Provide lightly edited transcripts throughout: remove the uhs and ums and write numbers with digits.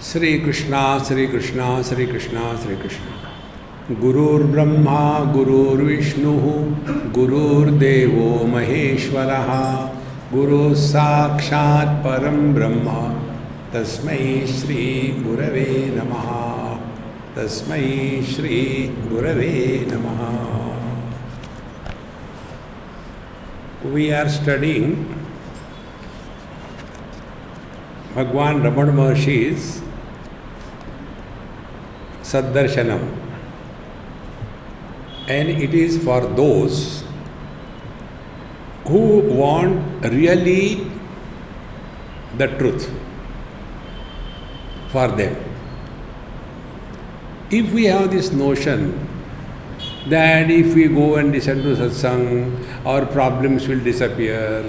श्री कृष्णा श्री कृष्णा श्री कृष्णा श्री कृष्ण। गुरुर्ब्रह्मा गुरुर्विष्णु गुरुर्देवो महेश्वरः गुरुः साक्षात् परं ब्रह्म तस्मै श्री गुरवे नमः। तस्मै श्री गुरवे नमः। We are studying Bhagwan Ramana Maharshi's Saddarshanam, and it is for those who want really the truth for them. If we have this notion that if we go and listen to satsang, our problems will disappear,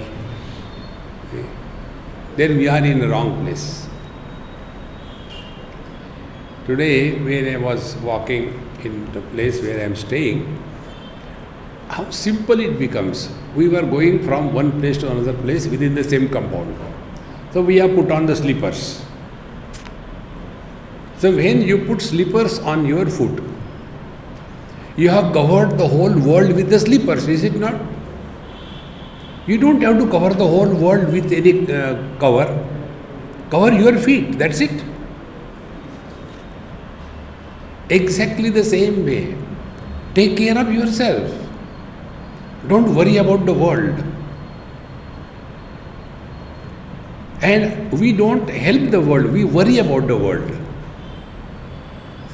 then we are in the wrong place. Today, when I was walking in the place where I am staying, how simple it becomes. We were going from one place to another place within the same compound. So we have put on the slippers. So when you put slippers on your foot, you have covered the whole world with the slippers, is it not? You don't have to cover the whole world with any cover. Cover your feet, that's it. Exactly the same way. Take care of yourself. Don't worry about the world. And we don't help the world, we worry about the world.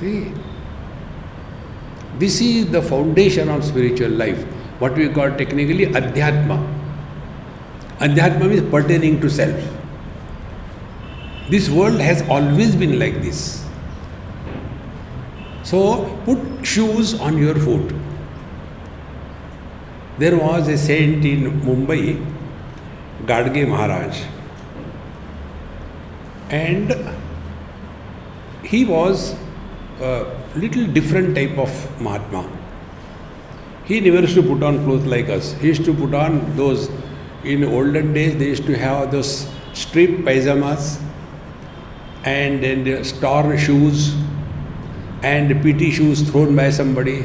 See? This is the foundation of spiritual life, what we call technically Adhyatma. Adhyatma is pertaining to self. This world has always been like this. So put shoes on your foot. There was a saint in Mumbai, Gadge Maharaj, and he was a little different type of Mahatma. He never used to put on clothes like us. He used to put on those, in olden days they used to have those strip pyjamas and then torn shoes and PT shoes thrown by somebody,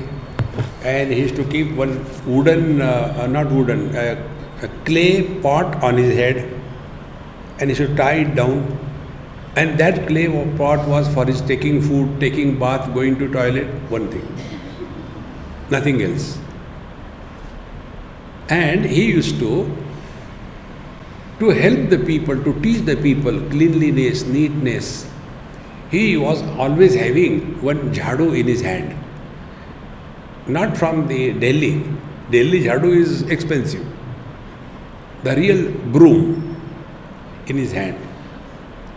and he used to keep one wooden, a clay pot on his head, and he should tie it down, and that clay pot was for his taking food, taking bath, going to toilet, one thing, nothing else. And he used to help the people, to teach the people cleanliness, neatness. He was always having one jhadu in his hand, not from the Delhi. Delhi jhadu is expensive. The real broom in his hand.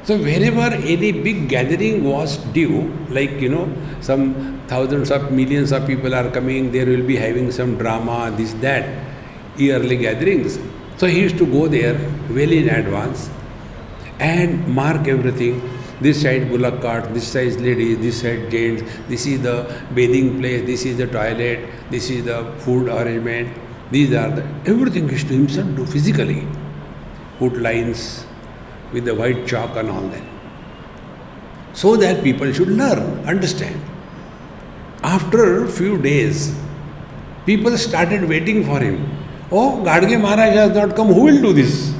So wherever any big gathering was due, like some thousands of millions of people are coming, there will be having some drama, this, that, yearly gatherings. So he used to go there well in advance and mark everything. This side bullock cart, this side ladies, this side gents, this is the bathing place, this is the toilet, this is the food arrangement, these are the, everything he used to himself do physically. Put lines with the white chalk and all that. So that people should learn, understand. After a few days, people started waiting for him. Oh, Gadge Maharaj has not come, who will do this?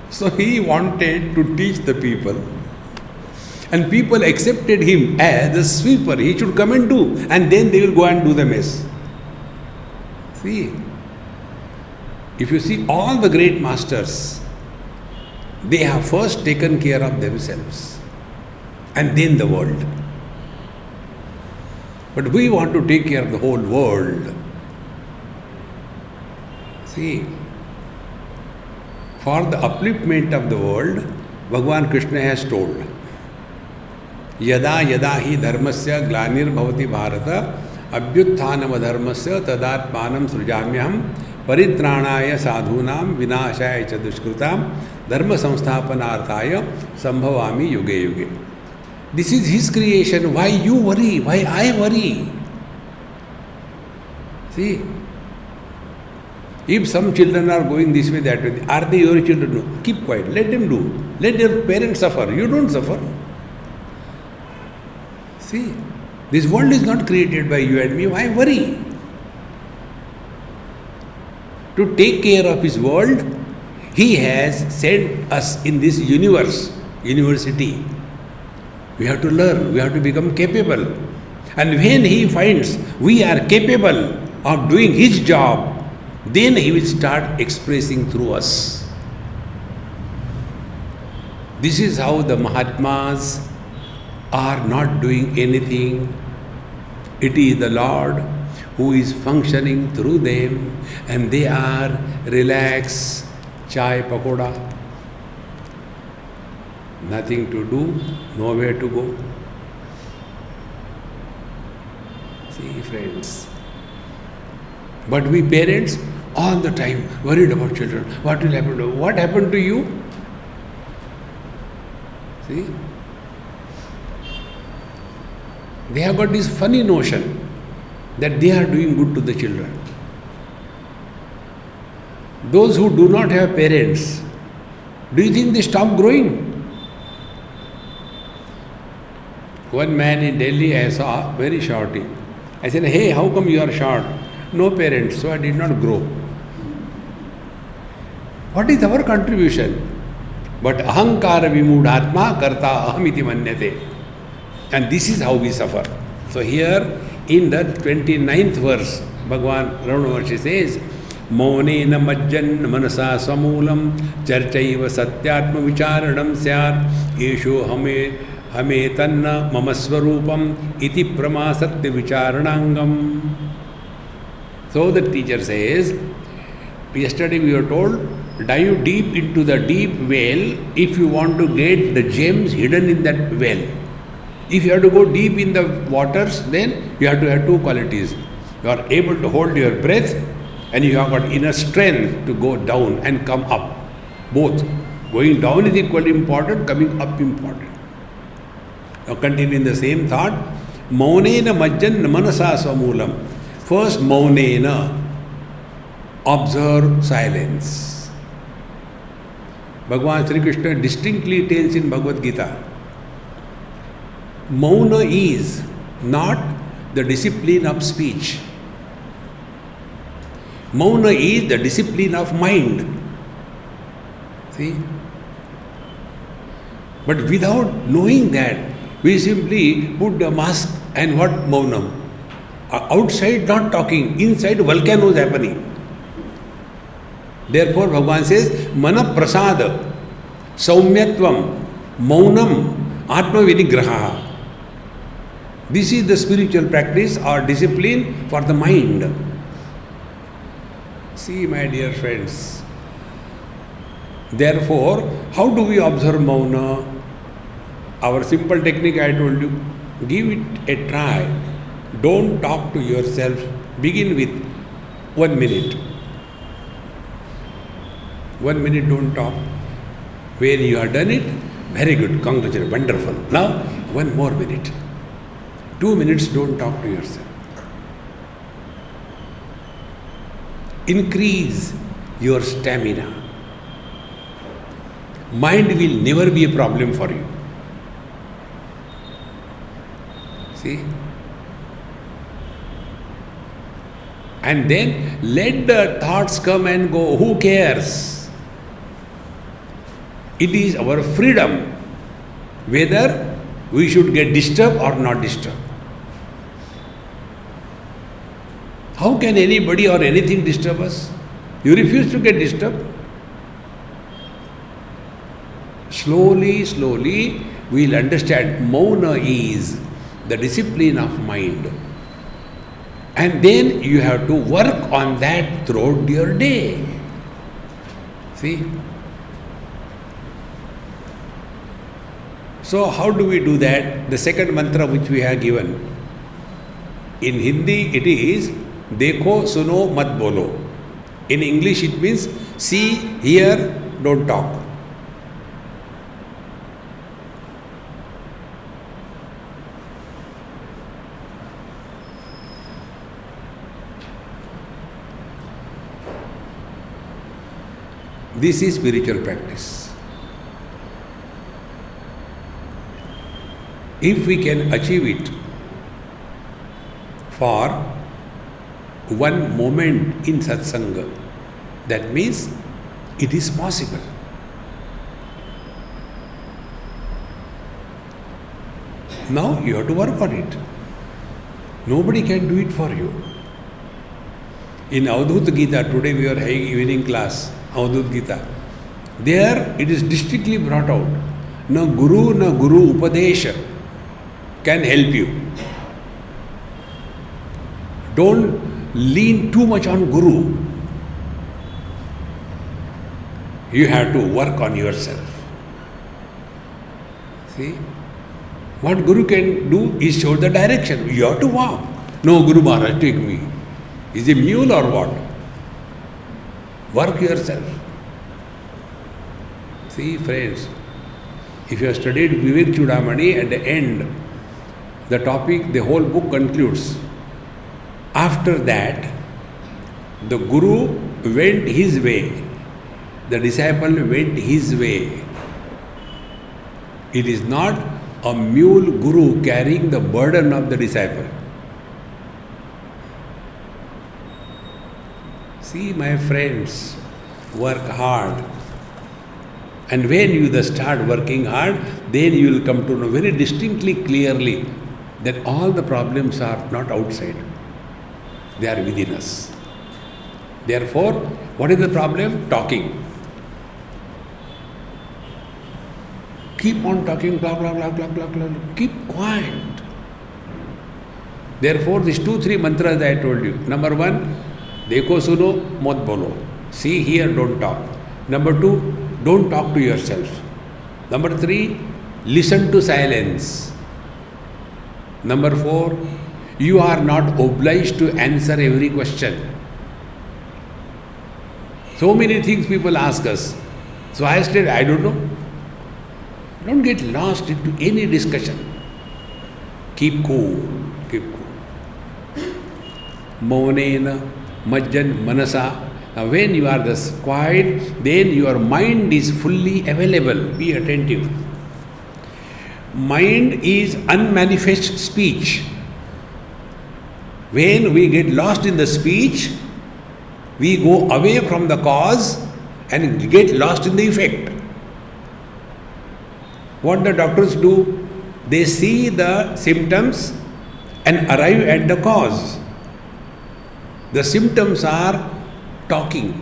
So he wanted to teach the people, and people accepted him as the sweeper. He should come and do, and then they will go and do the mess. See, if you see all the great masters, they have first taken care of themselves and then the world. But we want to take care of the whole world. See, for the upliftment of the world, Bhagavan Krishna has told, Yada yada hi dharmasya glanir bhavati bharata abhyutthanam adharmasya tadatmanam srujamyaham paritranaya sadhunam vinashaya cha dushkrutam dharma samsthapanarthaya sambhavami yuge yuge. This is his creation. Why you worry? Why I worry? See, If some children are going this way, that way, are they your children? No. Keep quiet. Let them do. Let your parents suffer. You don't suffer. See, this world is not created by you and me. Why worry? To take care of his world, he has sent us in this university. We have to learn, we have to become capable. And when he finds we are capable of doing his job, then he will start expressing through us. This is how the Mahatmas are not doing anything. It is the Lord who is functioning through them, and they are relaxed, chai pakoda, nothing to do, nowhere to go. See, friends. But we parents, all the time worried about children. What will happen to you? What happened to you? See? They have got this funny notion that they are doing good to the children. Those who do not have parents, do you think they stop growing? One man in Delhi I saw, very shorty. I said, hey, how come you are short? No parents, so I did not grow. What is our contribution? But ahankara vimudhatma karta ahamiti manyate. And this is how we suffer. So here in the 29th verse, Bhagavan Ramana Maharshi says, Maunena majjan manasa samulam charchaiva satyatma vicharanam syat yesho hame tanna mama swarupam iti prama satya vicharanangam. So the teacher says, yesterday we were told, dive deep into the deep well if you want to get the gems hidden in that well. If you have to go deep in the waters, then you have to have two qualities. You are able to hold your breath, and you have got inner strength to go down and come up. Both. Going down is equally important, coming up important. Now continuing the same thought, Maunena majjan manasa swamulam. First, Maunena, observe silence. Bhagavan Sri Krishna distinctly tells in Bhagavad Gita, Mauna is not the discipline of speech. Mauna is the discipline of mind. See? But without knowing that, we simply put the mask and what Maunam? Outside not talking, inside volcanoes happening. Therefore Bhagavan says, Mana prasada, saumyatvam, maunam, atma vinigraha. This is the spiritual practice or discipline for the mind. See, my dear friends. Therefore, how do we observe Mauna? Our simple technique I told you, give it a try. Don't talk to yourself. Begin with 1 minute. 1 minute don't talk. When you have done it, very good, congratulations, wonderful. Now, 1 more minute. 2 minutes don't talk to yourself. Increase your stamina. Mind will never be a problem for you. See? And then let the thoughts come and go. Who cares? It is our freedom whether we should get disturbed or not disturbed. How can anybody or anything disturb us? You refuse to get disturbed. Slowly, slowly, we will understand Mauna is the discipline of mind. And then you have to work on that throughout your day. See? So how do we do that? The second mantra which we have given. In Hindi it is Dekho, suno, mat bolo. In English it means see, hear, don't talk. This is spiritual practice. If we can achieve it for one moment in satsanga, that means it is possible. Now you have to work on it. Nobody can do it for you. In Avadhut Gita, today we are having evening class, Avadhut Gita. There it is distinctly brought out. Na Guru Upadesha can help you. Don't lean too much on Guru. You have to work on yourself. See? What Guru can do is show the direction. You have to walk. No, Guru Maharaj, take me. Is he mule or what? Work yourself. See, friends, if you have studied Vivek Chudamani, at the end, the topic, the whole book concludes. After that, the Guru went his way. The disciple went his way. It is not a mule Guru carrying the burden of the disciple. See, my friends, work hard. And when you start working hard, then you will come to know very distinctly, clearly that all the problems are not outside. They are within us. Therefore, what is the problem? Talking. Keep on talking, blah, blah, blah, blah, blah, blah. Keep quiet. Therefore, these 2-3 mantras that I told you. Number 1, dekho suno, mat bolo. See, hear, don't talk. Number 2, don't talk to yourself. Number 3, listen to silence. Number 4, you are not obliged to answer every question. So many things people ask us. So I said, I don't know. Don't get lost into any discussion. Keep cool. Keep cool. Maunena, majjan, manasa. Now when you are thus quiet, then your mind is fully available. Be attentive. Mind is unmanifest speech. When we get lost in the speech, we go away from the cause and get lost in the effect. What the doctors do? They see the symptoms and arrive at the cause. The symptoms are talking.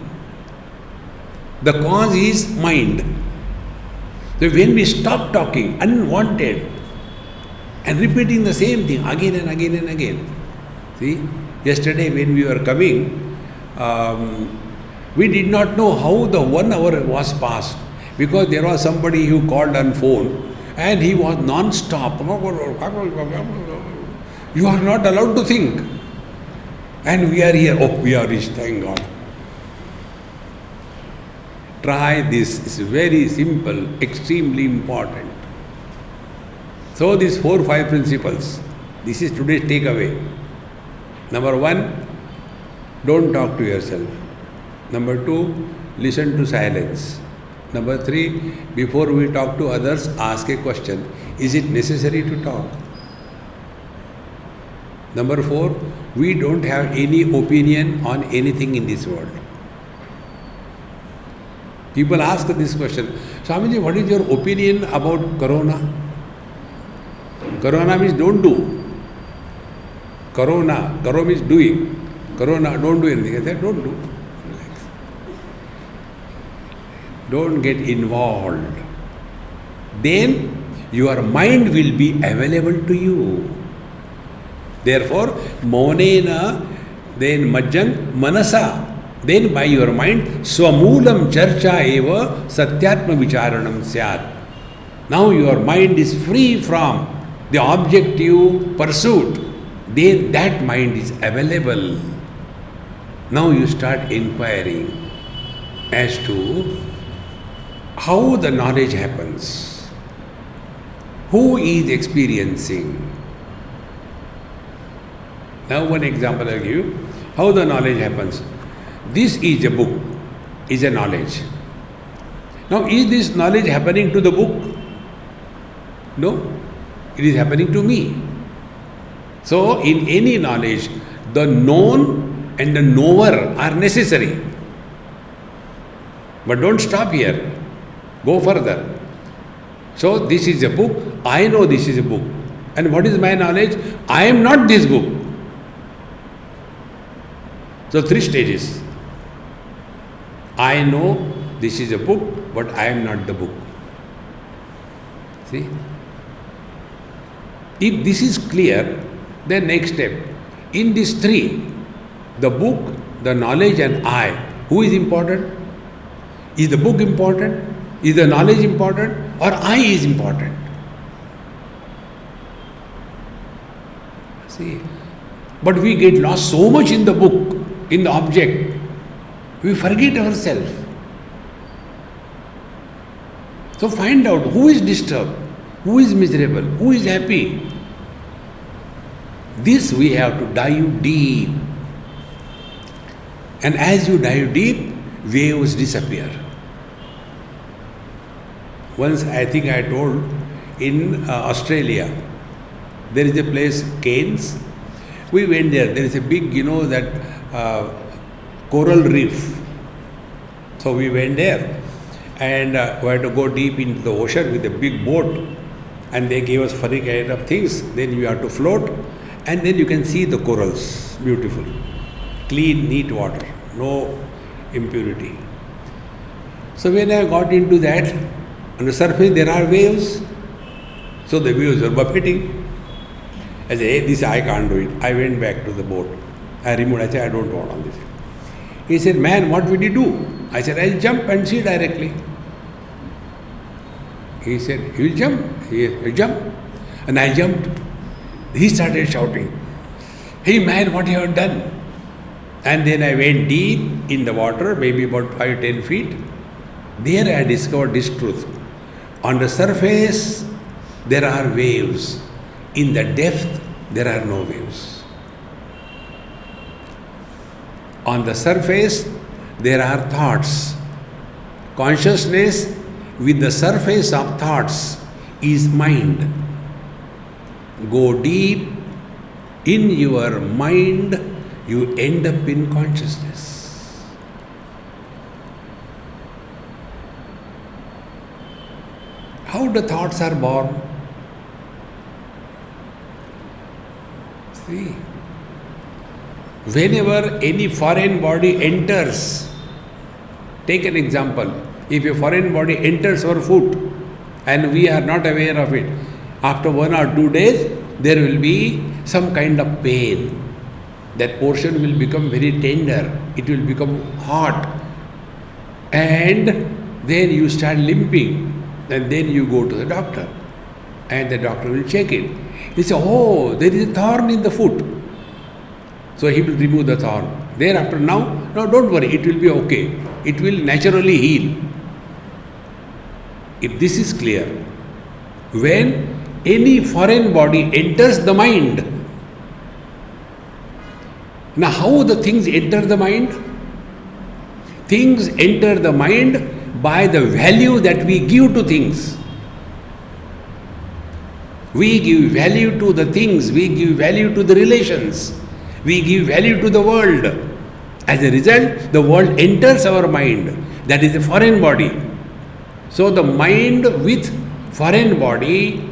The cause is mind. So when we stop talking, unwanted, and repeating the same thing again and again and again. See, yesterday when we were coming, we did not know how the 1 hour was passed, because there was somebody who called on phone and he was non-stop. You are not allowed to think. And we are here. Oh, we are rich, thank God. Try this. It's very simple, extremely important. So these 4-5 principles, this is today's takeaway. Number 1, don't talk to yourself. Number 2, listen to silence. Number 3, before we talk to others, ask a question. Is it necessary to talk? Number 4, we don't have any opinion on anything in this world. People ask this question, Swamiji, what is your opinion about Corona? Corona means don't do. Corona means doing. Corona, don't do anything. I said, don't do. Relax. Don't get involved. Then your mind will be available to you. Therefore, maunena, then majjan, manasa. Then by your mind, swamulam charcha eva satyatma vicharanam syat. Now your mind is free from the objective pursuit. Then that mind is available. Now you start inquiring as to how the knowledge happens. Who is experiencing? Now one example I'll give you. How the knowledge happens. This is a book, is a knowledge. Now is this knowledge happening to the book? No. It is happening to me. So, in any knowledge, the known and the knower are necessary. But don't stop here. Go further. So, this is a book. I know this is a book. And what is my knowledge? I am not this book. So, 3 stages. I know this is a book, but I am not the book. See? If this is clear, then next step. In these 3, the book, the knowledge and I, who is important? Is the book important? Is the knowledge important? Or I is important? See? But we get lost so much in the book, in the object, we forget ourselves. So find out who is disturbed, who is miserable, who is happy. This we have to dive deep. And as you dive deep, waves disappear. Once I think I told in Australia, there is a place, Cairns. We went there. There is a big, that coral reef. So we went there and we had to go deep into the ocean with a big boat. And they gave us funny kind of things. Then you have to float and then you can see the corals. Beautiful. Clean, neat water. No impurity. So when I got into that, on the surface there are waves. So the waves were buffeting. I said, hey, this I can't do it. I went back to the boat. I removed. I said, I don't want all this. He said, man, what will you do? I said, I'll jump and see directly. He said, you will jump? He jump. And I jumped. He started shouting, hey man, what you have done? And then I went deep in the water, maybe about 5-10 feet. There I discovered this truth. On the surface, there are waves. In the depth, there are no waves. On the surface, there are thoughts. Consciousness with the surface of thoughts is mind. Go deep in your mind, you end up in consciousness. How the thoughts are born? See, whenever any foreign body enters, take an example. If a foreign body enters our foot and we are not aware of it, after 1 or 2 days, there will be some kind of pain. That portion will become very tender. It will become hot. And then you start limping. And then you go to the doctor. And the doctor will check it. He says, oh, there is a thorn in the foot. So he will remove the thorn. Thereafter, no, don't worry, it will be okay. It will naturally heal. If this is clear, when any foreign body enters the mind, now how the things enter the mind? Things enter the mind by the value that we give to things. We give value to the things, we give value to the relations, we give value to the world. As a result, the world enters our mind. That is a foreign body. So the mind with foreign body,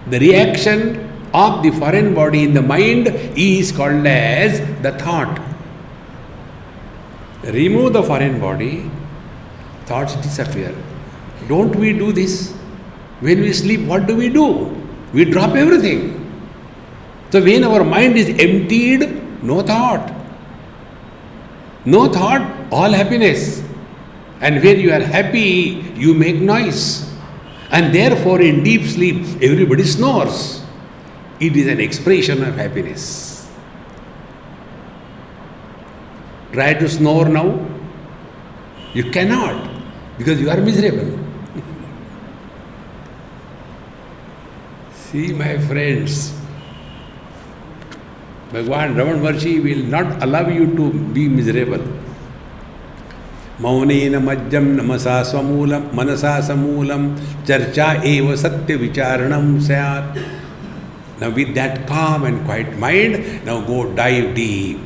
the reaction of the foreign body in the mind is called as the thought. Remove the foreign body, thoughts disappear. Don't we do this? When we sleep, what do? We drop everything. So when our mind is emptied, no thought. No thought, all happiness. And when you are happy, you make noise. And therefore in deep sleep, everybody snores. It is an expression of happiness. Try to snore now. You cannot, because you are miserable. See, my friends, Bhagwan Raman Maharshi will not allow you to be miserable. Maunena majjam namasa swamulam manasa samulam charcha eva satya vicharanam syat. Now with that calm and quiet mind, now go dive deep.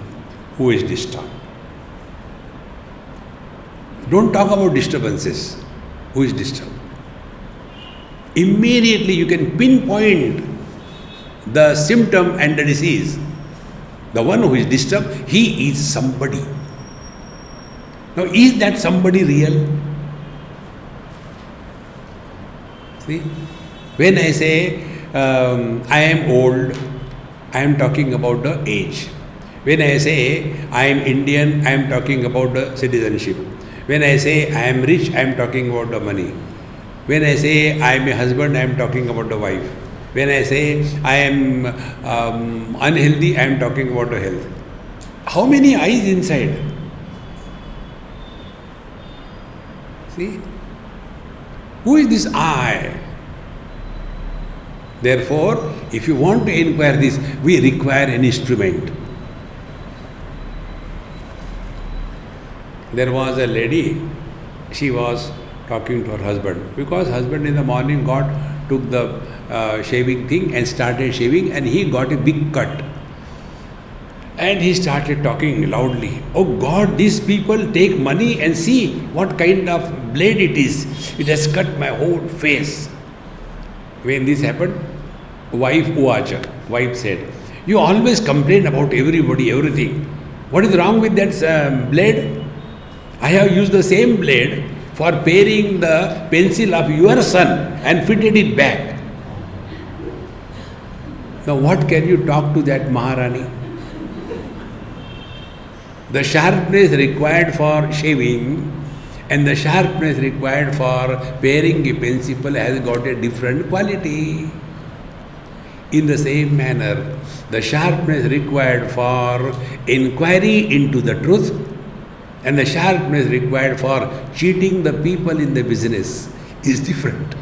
Who is disturbed? Don't talk about disturbances. Who is disturbed? Immediately you can pinpoint the symptom and the disease. The one who is disturbed, he is somebody. Now, is that somebody real? See, when I say I am old, I am talking about the age. When I say I am Indian, I am talking about the citizenship. When I say I am rich, I am talking about the money. When I say I am a husband, I am talking about the wife. When I say I am unhealthy, I am talking about the health. How many eyes inside? See? Who is this I? Therefore, if you want to inquire this, we require an instrument. There was a lady, she was talking to her husband, because husband in the morning took the shaving thing and started shaving, and he got a big cut. And he started talking loudly. Oh God, these people take money and see what kind of blade it is. It has cut my whole face. When this happened, wife said, you always complain about everybody, everything. What is wrong with that blade? I have used the same blade for paring the pencil of your son and fitted it back. Now what can you talk to that Maharani? The sharpness required for shaving and the sharpness required for paring a pencil has got a different quality. In the same manner, the sharpness required for inquiry into the truth and the sharpness required for cheating the people in the business is different.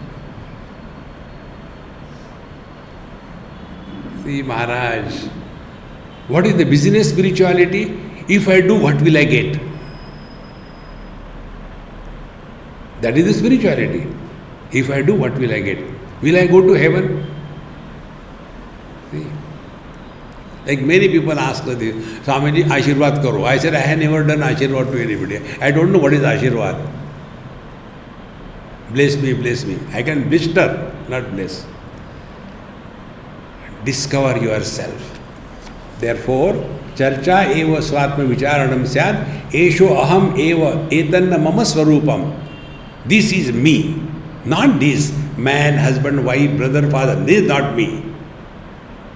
See, Maharaj, what is the business spirituality? If I do, what will I get? That is the spirituality. If I do, what will I get? Will I go to heaven? See? Like many people ask this, Swamiji, Ashirwad karo. I said, I have never done Ashirwad to anybody. I don't know what is Ashirwad. Bless me, bless me. I can blister, not bless. Discover yourself. Therefore, Charcha eva swatma vicharanam syad, esho aham eva etanna mama swarupam. This is me, not this man, husband, wife, brother, father. This is not me.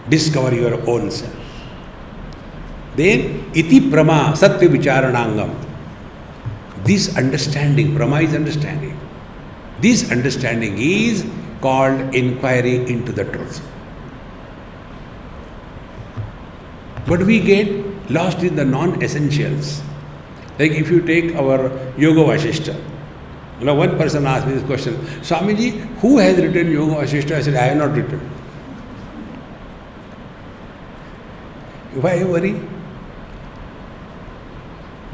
Discover your own self. Then, iti prama satya vicharanangam. This understanding, prama is understanding. This understanding is called inquiry into the truth. But we get lost in the non-essentials. Like if you take our Yoga Vasishta. Now one person asked me this question, Swamiji, who has written Yoga Vasishta? I said, I have not written. Why worry?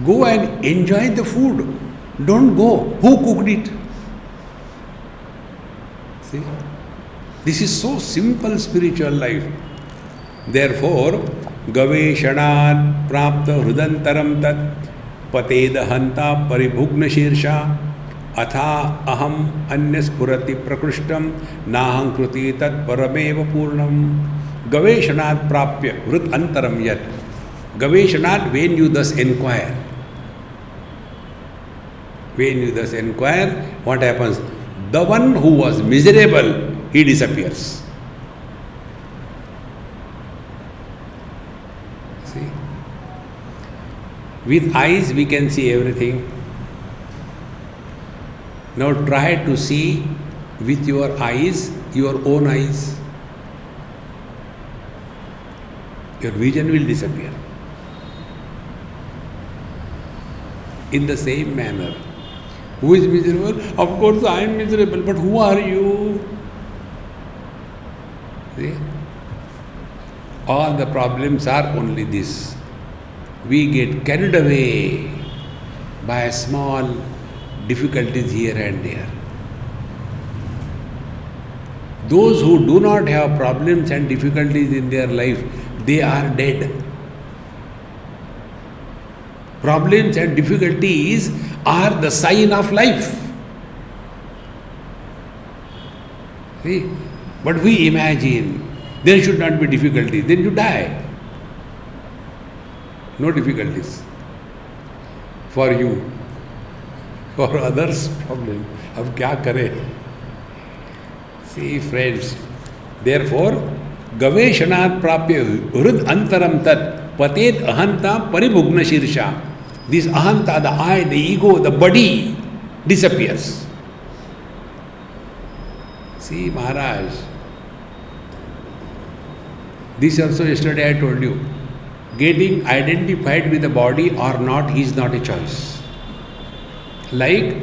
Go and enjoy the food. Don't go. Who cooked it? See? This is so simple spiritual life. Therefore, Gaveshanat prapta hrudantaram tat patedahanta paribhugna shirsha atha aham anyaspurati prakrishtam naham kruti tat parameva purnam. Gaveshanat prapya hrudantaram yat. Gaveshanat, when you thus inquire. When you thus inquire, what happens? The one who was miserable, he disappears. See? With eyes we can see everything. Now try to see with your eyes, your own eyes. Your vision will disappear. In the same manner, who is miserable? Of course I am miserable, but who are you? See? All the problems are only this. We get carried away by small difficulties here and there. Those who do not have problems and difficulties in their life, they are dead. Problems and difficulties are the sign of life. See? But we imagine there should not be difficulties, then you die. No difficulties. For you. For others, problem. Ab kya kare? See, friends, therefore, gaveshanat prapya hrud antaram tat patet ahanta paribhugna shirsha. This ahanta, the I, the ego, the body disappears. See, Maharaj, this also yesterday I told you, getting identified with the body or not is not a choice. Like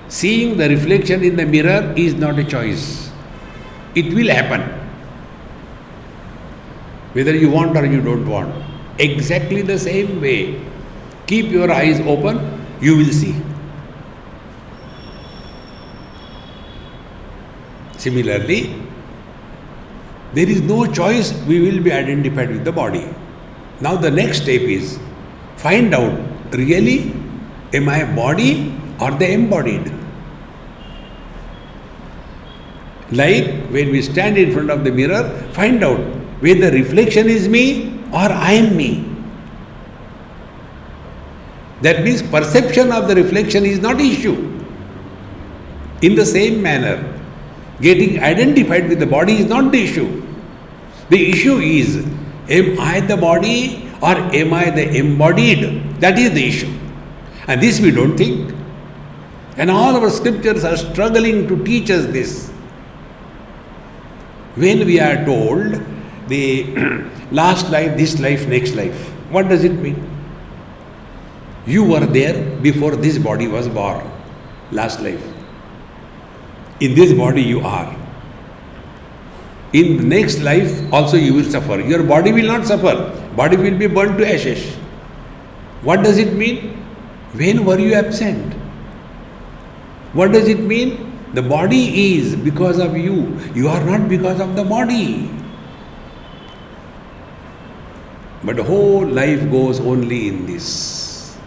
seeing the reflection in the mirror is not a choice. It will happen. Whether you want or you don't want. Exactly the same way. Keep your eyes open, you will see. Similarly, there is no choice, we will be identified with the body. Now the next step is, find out, really, am I a body or the embodied? Like when we stand in front of the mirror, find out whether the reflection is me or I am me. That means perception of the reflection is not issue. In the same manner, getting identified with the body is not the issue. The issue is, am I the body or am I the embodied? That is the issue. And this we don't think. And all our scriptures are struggling to teach us this. When we are told the last life, this life, next life, what does it mean? You were there before this body was born, last life. In this body you are. In the next life also you will suffer. Your body will not suffer. Body will be burnt to ashes. What does it mean? When were you absent? What does it mean? The body is because of you. You are not because of the body. But the whole life goes only in this.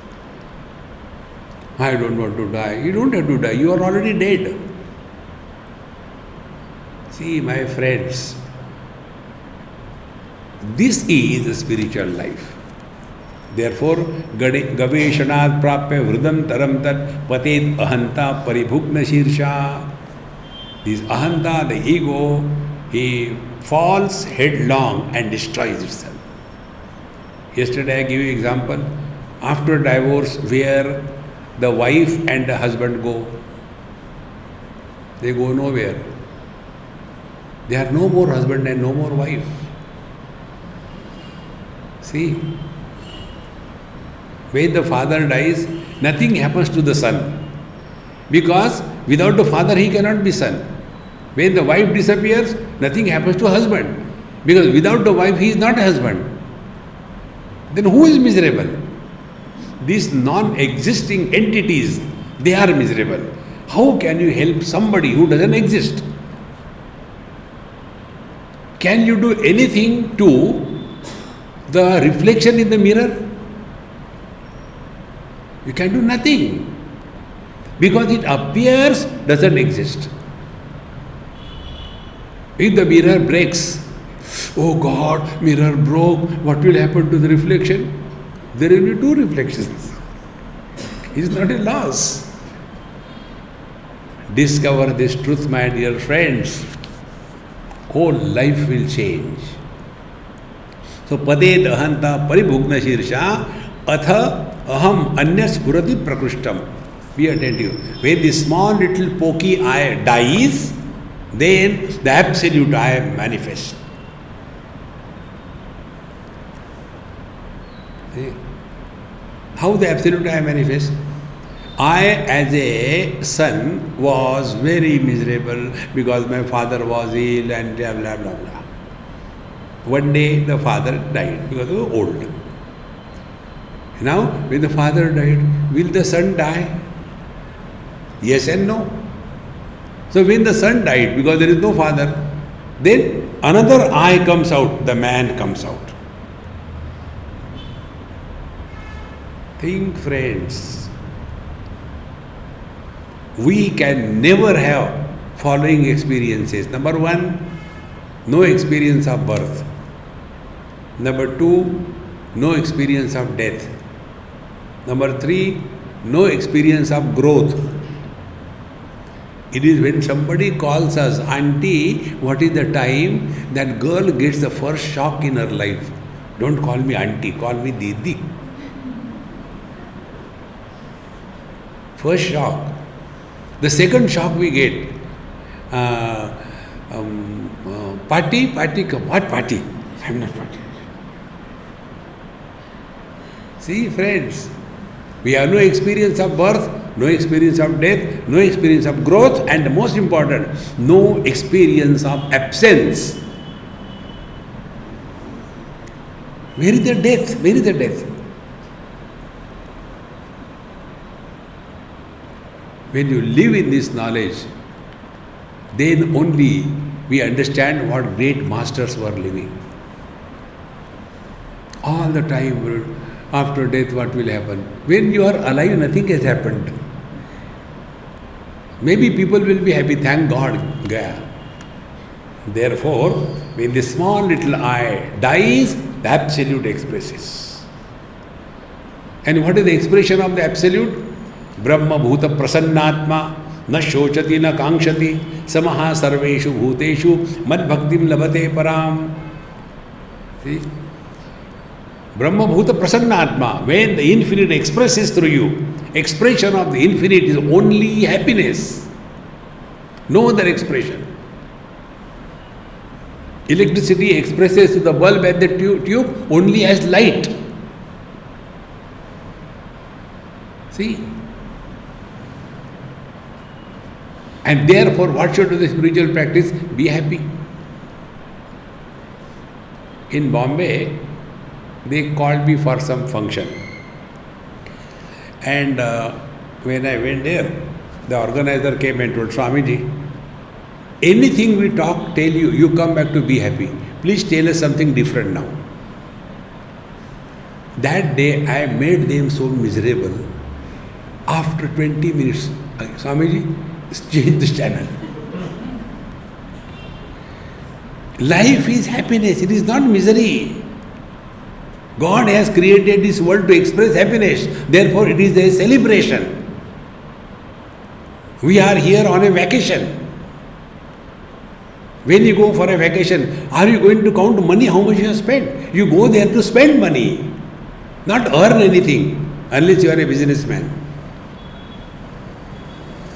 I don't want to die. You don't have to die. You are already dead. See, my friends, this is the spiritual life. Therefore, gaveshanat prapya vridam taram tat patet ahanta paribhugna shirsha. This ahanta, the ego, he falls headlong and destroys itself. Yesterday I gave you example. After divorce, where the wife and the husband go, they go nowhere. They are no more husband and no more wife. See, when the father dies, nothing happens to the son. Because without the father he cannot be son. When the wife disappears, nothing happens to husband. Because without the wife he is not a husband. Then who is miserable? These non-existing entities, they are miserable. How can you help somebody who doesn't exist? Can you do anything to the reflection in the mirror? You can do nothing. Because it appears, doesn't exist. If the mirror breaks, oh God, mirror broke, what will happen to the reflection? There will be two reflections. It's not a loss. Discover this truth, my dear friends. Whole life will change. So, padet ahanta paribhugna shirsha atha aham anya spurati prakrishtam. Be attentive. When the small little pokey I dies, then the absolute I manifests. See? How the absolute I manifests? I as a son was very miserable because my father was ill and blah blah blah blah. One day the father died because he was old. Now when the father died, will the son die? Yes and no. So when the son died, because there is no father, then another I comes out, the man comes out. Think, friends, we can never have following experiences. Number one, no experience of birth. Number two, no experience of death. Number three, no experience of growth. It is when somebody calls us, Auntie, what is the time? That girl gets the first shock in her life. Don't call me Auntie, call me Didi. First shock. The second shock we get, party, what party? I'm not party. See, friends, we have no experience of birth, no experience of death, no experience of growth, and most important, no experience of absence. Where is the death? Where is the death? When you live in this knowledge, then only we understand what great masters were living. All the time, after death, what will happen? When you are alive, nothing has happened. Maybe people will be happy, thank God, Gaya. Therefore, when the small little I dies, the absolute expresses. And what is the expression of the absolute? Brahma bhuta prasannatma na shochati na kankshati samaha sarveshu bhuteshu mad bhaktim labate param. See? Brahma bhuta prasannatma, when the infinite expresses through you, expression of the infinite is only happiness, no other expression. Electricity expresses to the bulb and the tube only as light. See? And therefore, what should do the spiritual practice? Be happy. In Bombay, they called me for some function. And when I went there, the organizer came and told, Swamiji, anything we talk, tell you, you come back to be happy. Please tell us something different now. That day, I made them so miserable. After 20 minutes, Swamiji, change the channel. Life is happiness, it is not misery. God has created this world to express happiness, therefore it is a celebration. We are here on a vacation. When you go for a vacation, are you going to count money, how much you have spent? You go there to spend money, not earn anything, unless you are a businessman.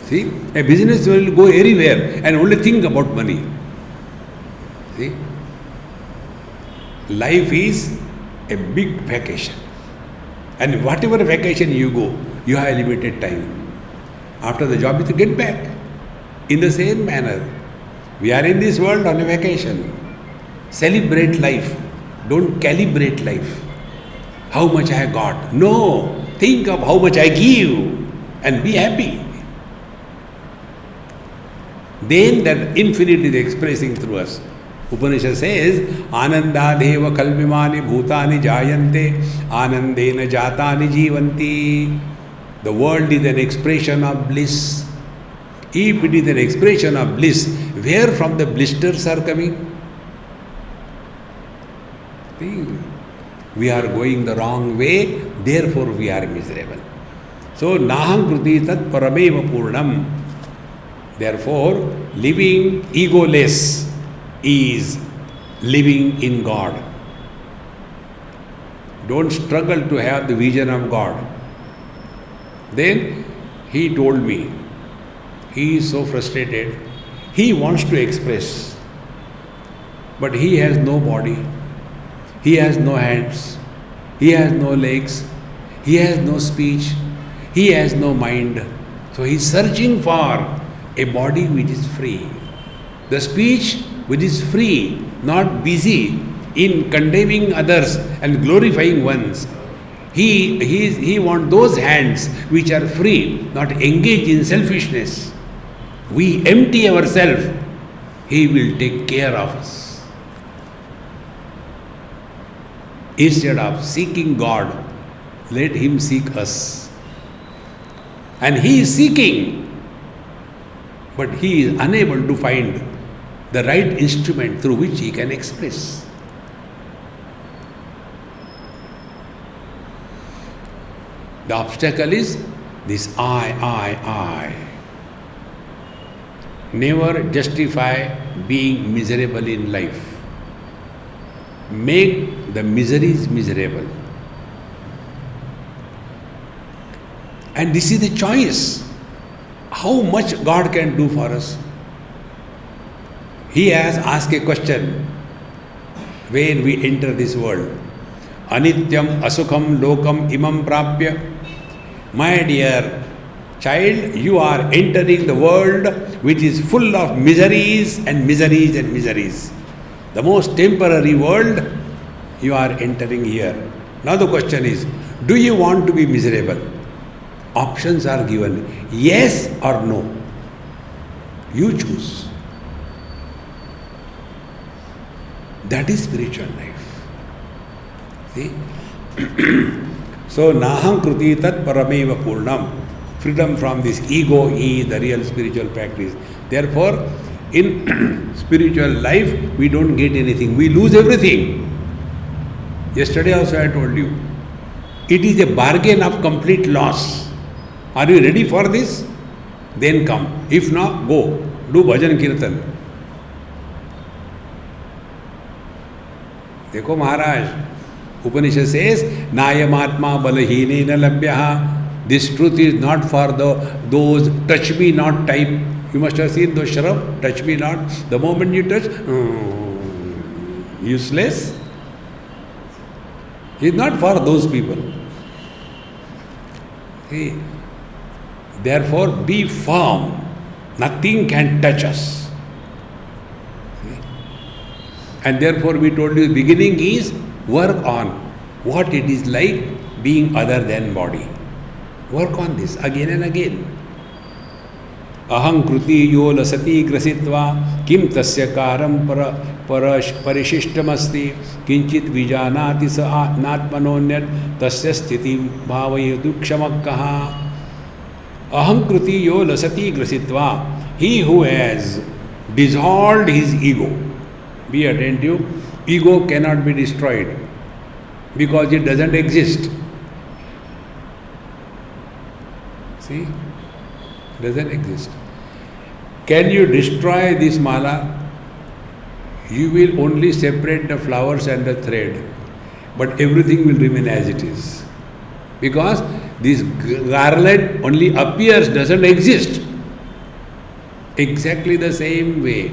See, a businessman will go everywhere and only think about money. See, life is a big vacation. And whatever vacation you go, you have a limited time. After the job, you have to get back. In the same manner, we are in this world on a vacation. Celebrate life. Don't calibrate life. How much I got. No. Think of how much I give and be happy. Then that infinite is expressing through us. Upanishad says, Anandadeva kalvimani bhutani jayante anandena jatani jivanti. The world is an expression of bliss. If it is an expression of bliss, where from the blisters are coming? See, we are going the wrong way, therefore we are miserable. So, naham kriti tat parameva purnam. Therefore, living egoless is living in God. Don't struggle to have the vision of God. Then he told me, he is so frustrated. He wants to express, but he has no body. He has no hands. He has no legs. He has no speech. He has no mind. So he is searching for a body which is free. The speech which is free, not busy in condemning others and glorifying ones. He wants those hands which are free, not engaged in selfishness. we empty ourselves, He will take care of us. Instead of seeking God, let Him seek us. And He is seeking, but He is unable to find the right instrument through which He can express. The obstacle is this I. Never justify being miserable in life. Make the miseries miserable. And this is the choice. How much God can do for us. He has asked a question when we enter this world. Anityam asukham lokam imam prapya. My dear child, you are entering the world which is full of miseries and miseries and miseries. The most temporary world you are entering here. Now the question is, do you want to be miserable? Options are given, yes or no. You choose. That is spiritual life. See? So, naham kruti tat parameva purnam. Freedom from this ego is the real spiritual practice. Therefore, in spiritual life, we don't get anything. We lose everything. Yesterday also I told you, it is a bargain of complete loss. Are you ready for this? Then come. If not, go. Do bhajan kirtan. Dekho Maharaj, Upanishad says, Nayam Atma Balahine na labhyaha. This truth is not for those touch me not type. You must have seen those shrub, touch me not. The moment you touch, useless. It's not for those people. See? Therefore, be firm. Nothing can touch us. See? And therefore, we told you the beginning is work on what it is like being other than body. Work on this again and again. Aham kruti yo lasati grasitva kim tasya karam parishishtamasti kinchit vijanati sa natmanonyat tasya sthiti bhavayatu kshamakkaha. Aham kruti yo lasati grasitva. He who has dissolved his ego. Be attentive. Ego cannot be destroyed because it doesn't exist. See? Doesn't exist. Can you destroy this mala? You will only separate the flowers and the thread, but everything will remain as it is. Because this garland only appears, doesn't exist. Exactly the same way.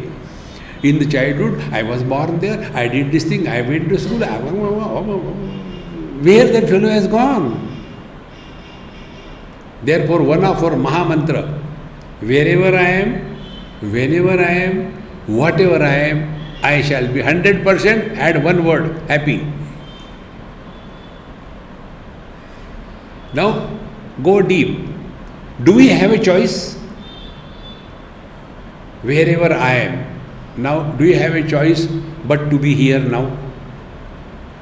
In the childhood, I was born there, I did this thing, I went to school. Where that fellow has gone? Therefore, one of our Mahamantra, wherever I am, whenever I am, whatever I am, I shall be 100%, add one word, happy. Now, go deep. Do we have a choice? Wherever I am. Now, do you have a choice but to be here now?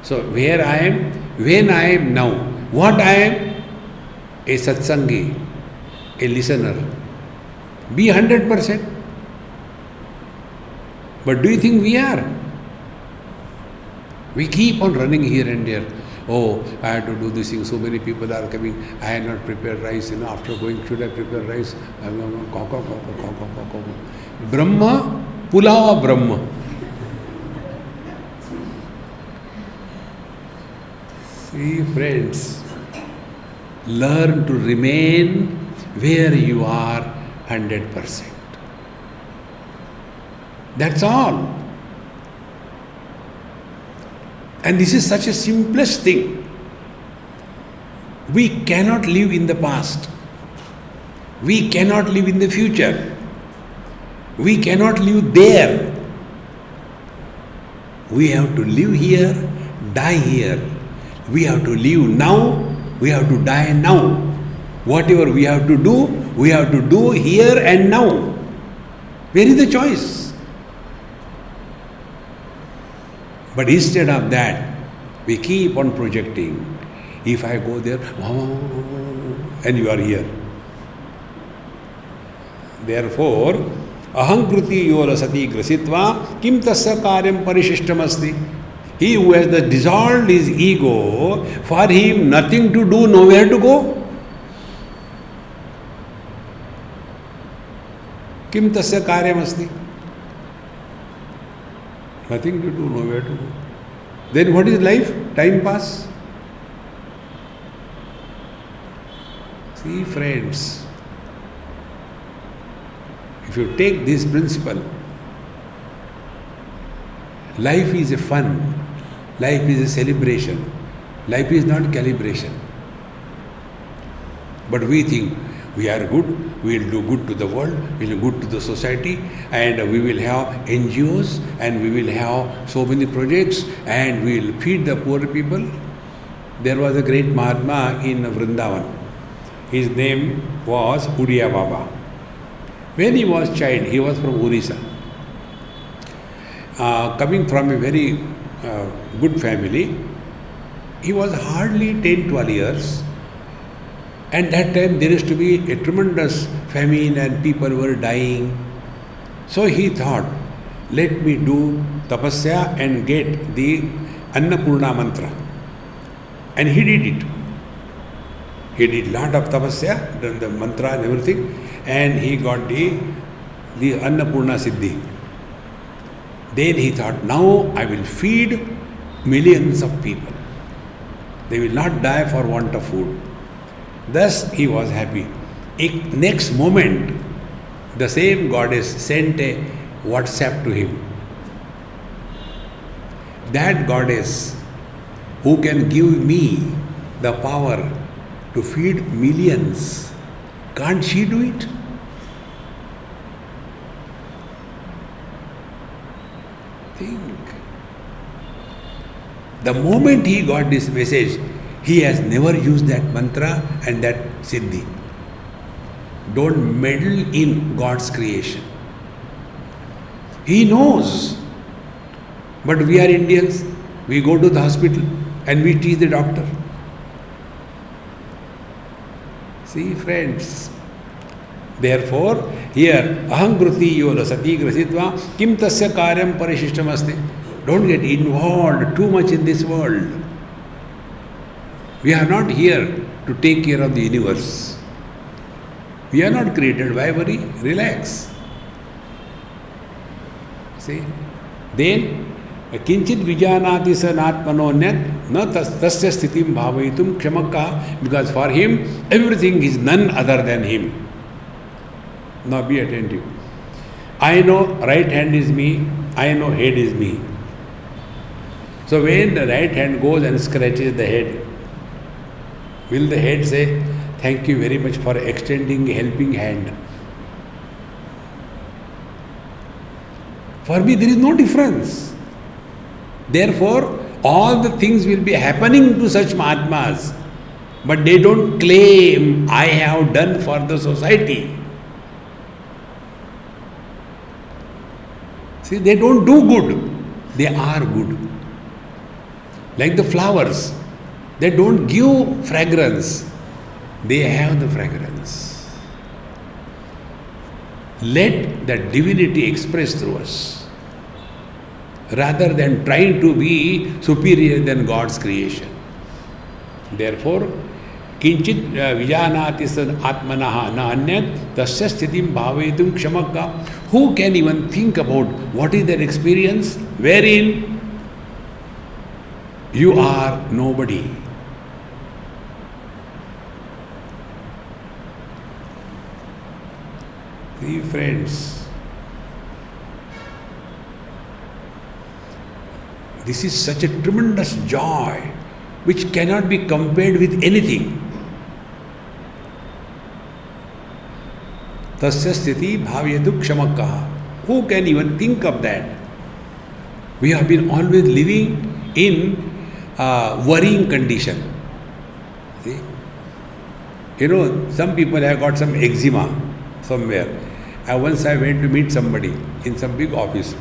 So, where I am, when I am now, what I am? A satsangi, a listener. Be 100%. But do you think we are? We keep on running here and there. Oh, I had to do this thing, so many people are coming, I had not prepared rice, after going, should I prepare rice? Brahma, Pulava Brahma. See, friends, learn to remain where you are 100%. That's all. And this is such a simplest thing. We cannot live in the past. We cannot live in the future. We cannot live there. We have to live here, die here. We have to live now, we have to die now. Whatever we have to do here and now. Where is the choice? But instead of that, we keep on projecting. If I go there, and you are here. Therefore, ahankruti yola sati grasitva kim tasya karyam parishishtamasti. He who has dissolved his ego, for him nothing to do, nowhere to go. Kim tasya karyam asti. Nothing to do, nowhere to go. Then what is life? Time pass. See, friends, if you take this principle, life is a fun, life is a celebration, life is not calibration. But we think we are good, we will do good to the world, we will do good to the society, and we will have NGOs, and we will have so many projects, and we will feed the poor people. There was a great Mahatma in Vrindavan. His name was Uriya Baba. When he was child, he was from Orissa. Coming from a very good family, he was hardly 10-12 years. And that time there used to be a tremendous famine and people were dying. So he thought, let me do tapasya and get the Annapurna mantra. And he did it. He did lot of tapasya, the mantra and everything, and he got the Annapurna Siddhi. Then he thought, now I will feed millions of people. They will not die for want of food. Thus he was happy. Next moment, the same goddess sent a WhatsApp to him. That goddess who can give me the power to feed millions, can't she do it? Think. The moment he got this message, he has never used that mantra and that siddhi. Don't meddle in God's creation. He knows. But we are Indians, we go to the hospital and we teach the doctor. See, friends. Therefore, here, ahankruti yola sati grasitva kim tasya karyam parishishtamasti. Don't get involved too much in this world. We are not here to take care of the universe. We are not created. Why worry? Relax. See? Then, kinchit vijanati sanatmanonyat na tasya sthitim bhavayitum kshamaka, because for him everything is none other than him. Now be attentive. I know right hand is me, I know head is me. So when the right hand goes and scratches the head, will the head say, thank you very much for extending a helping hand? For me there is no difference. Therefore, all the things will be happening to such Mahatmas, but they don't claim, I have done for the society. See, they don't do good, they are good. Like the flowers, they don't give fragrance, they have the fragrance. Let the divinity express through us, rather than trying to be superior than God's creation. Therefore, kinchit vijanati sad atmanaha na anyat tasya sthitim bhavayitum kshamaka. Who can even think about what is their experience wherein you are nobody? See, friends, this is such a tremendous joy which cannot be compared with anything. Tasya sthiti bhavyadu kshamakaha. Who can even think of that? We have been always living in worrying condition. See? You know, some people have got some eczema somewhere, Once I went to meet somebody in some big office.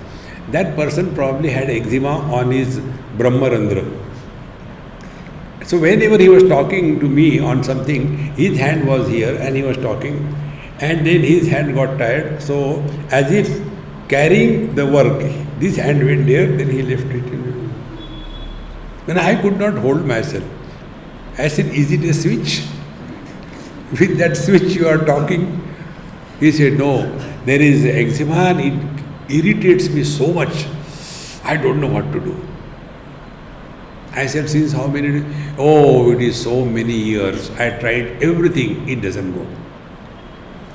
That person probably had eczema on his Brahmarandra. So whenever he was talking to me on something, his hand was here and he was talking, and then his hand got tired. So as if carrying the work, this hand went there, then he left it. Then I could not hold myself. I said, is it a switch? With that switch you are talking? He said, no, there is eczema and it irritates me so much. I don't know what to do. I said, since how many days? Oh, it is so many years. I tried everything, it doesn't go.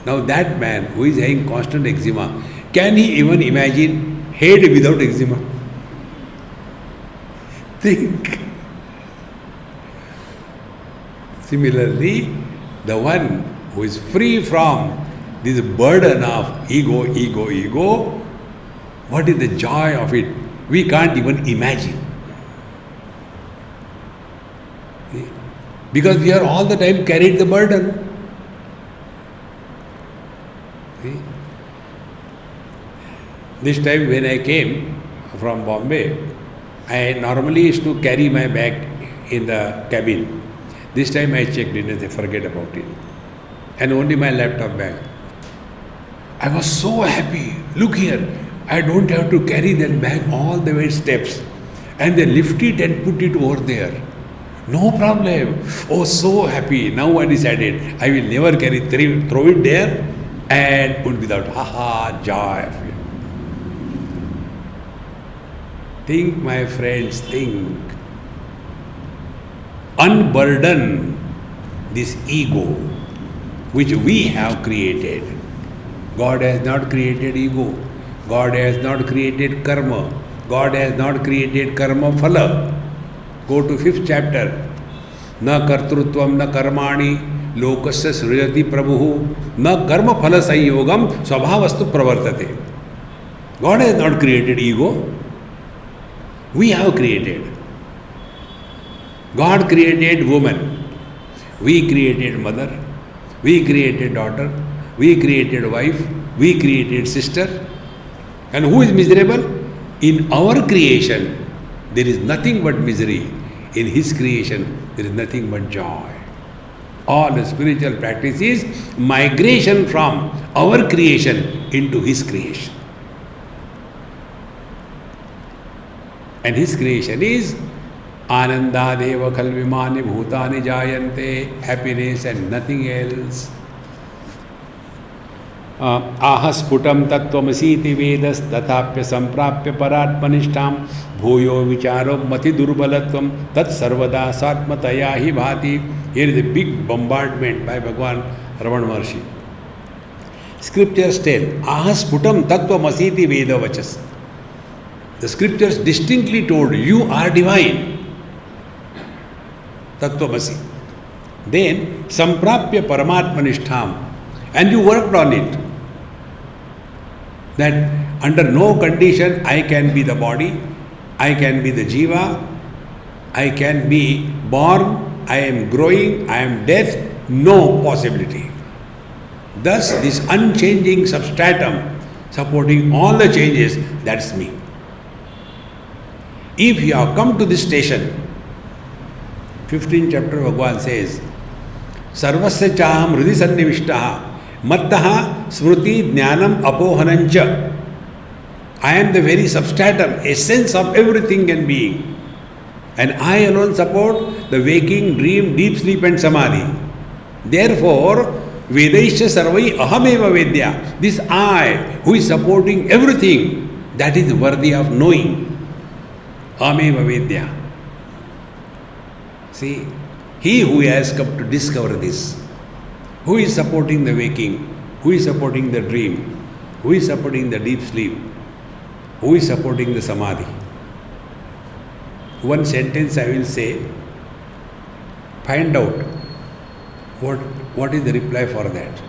Now that man who is having constant eczema, can he even imagine head without eczema? Think. Similarly, the one who is free from this burden of ego, what is the joy of it? We can't even imagine. Because we are all the time carried the burden. This time when I came from Bombay, I normally used to carry my bag in the cabin. This time I checked in and I forget about it. And only my laptop bag. I was so happy. Look here, I don't have to carry that bag all the way steps. And they lift it and put it over there. No problem. Oh, so happy. Now I decided I will never carry, throw it there and put without joy. Think, my friends, think. Unburden this ego which we have created. God has not created ego. God has not created karma. God has not created karma phala. Go to 5th chapter. Na kartrutvam na karmani lokasya srujati prabhu na karma phala sanyogam svabhavastu pravartate. God has not created ego. We have created. God created woman. We created mother. We created daughter. We created wife. We created sister. And who is miserable? In our creation, there is nothing but misery. In His creation, there is nothing but joy. All the spiritual practice is migration from our creation into His creation. And His creation is Anandadeva Khalvimani Bhutani Jayante, happiness and nothing else. Ahasputam Tattvamasiti Vedas Tathapya Samprapya Paratmanishtam Bhuyo Vicharo Mati Durbalatvam Tat Sarvada Satmataya Hi Bhati. Here is a big bombardment by Bhagavan Ramana Maharshi. Scriptures tell Ahasputam Tattvamasiti Veda Vachas. The scriptures distinctly told you are divine. Tattvamasi. Then Samprapya Paramatmanishtham, and you worked on it. That under no condition I can be the body, I can be the jiva, I can be born, I am growing, I am death, no possibility. Thus this unchanging substratum supporting all the changes, that's me. If you have come to this station, 15th chapter Bhagavan says, Sarvasya chaham hridi sannivishtaha mattaha smruti jnanam apohanancha. I am the very substratum, essence of everything and being. And I alone support the waking, dream, deep sleep and samadhi. Therefore, Vedaisya sarvai ahameva vedya. This I, who is supporting everything, that is worthy of knowing. Ahameva vedya. See, he who has come to discover this, who is supporting the waking, who is supporting the dream, who is supporting the deep sleep, who is supporting the samadhi. One sentence I will say, find out what is the reply for that.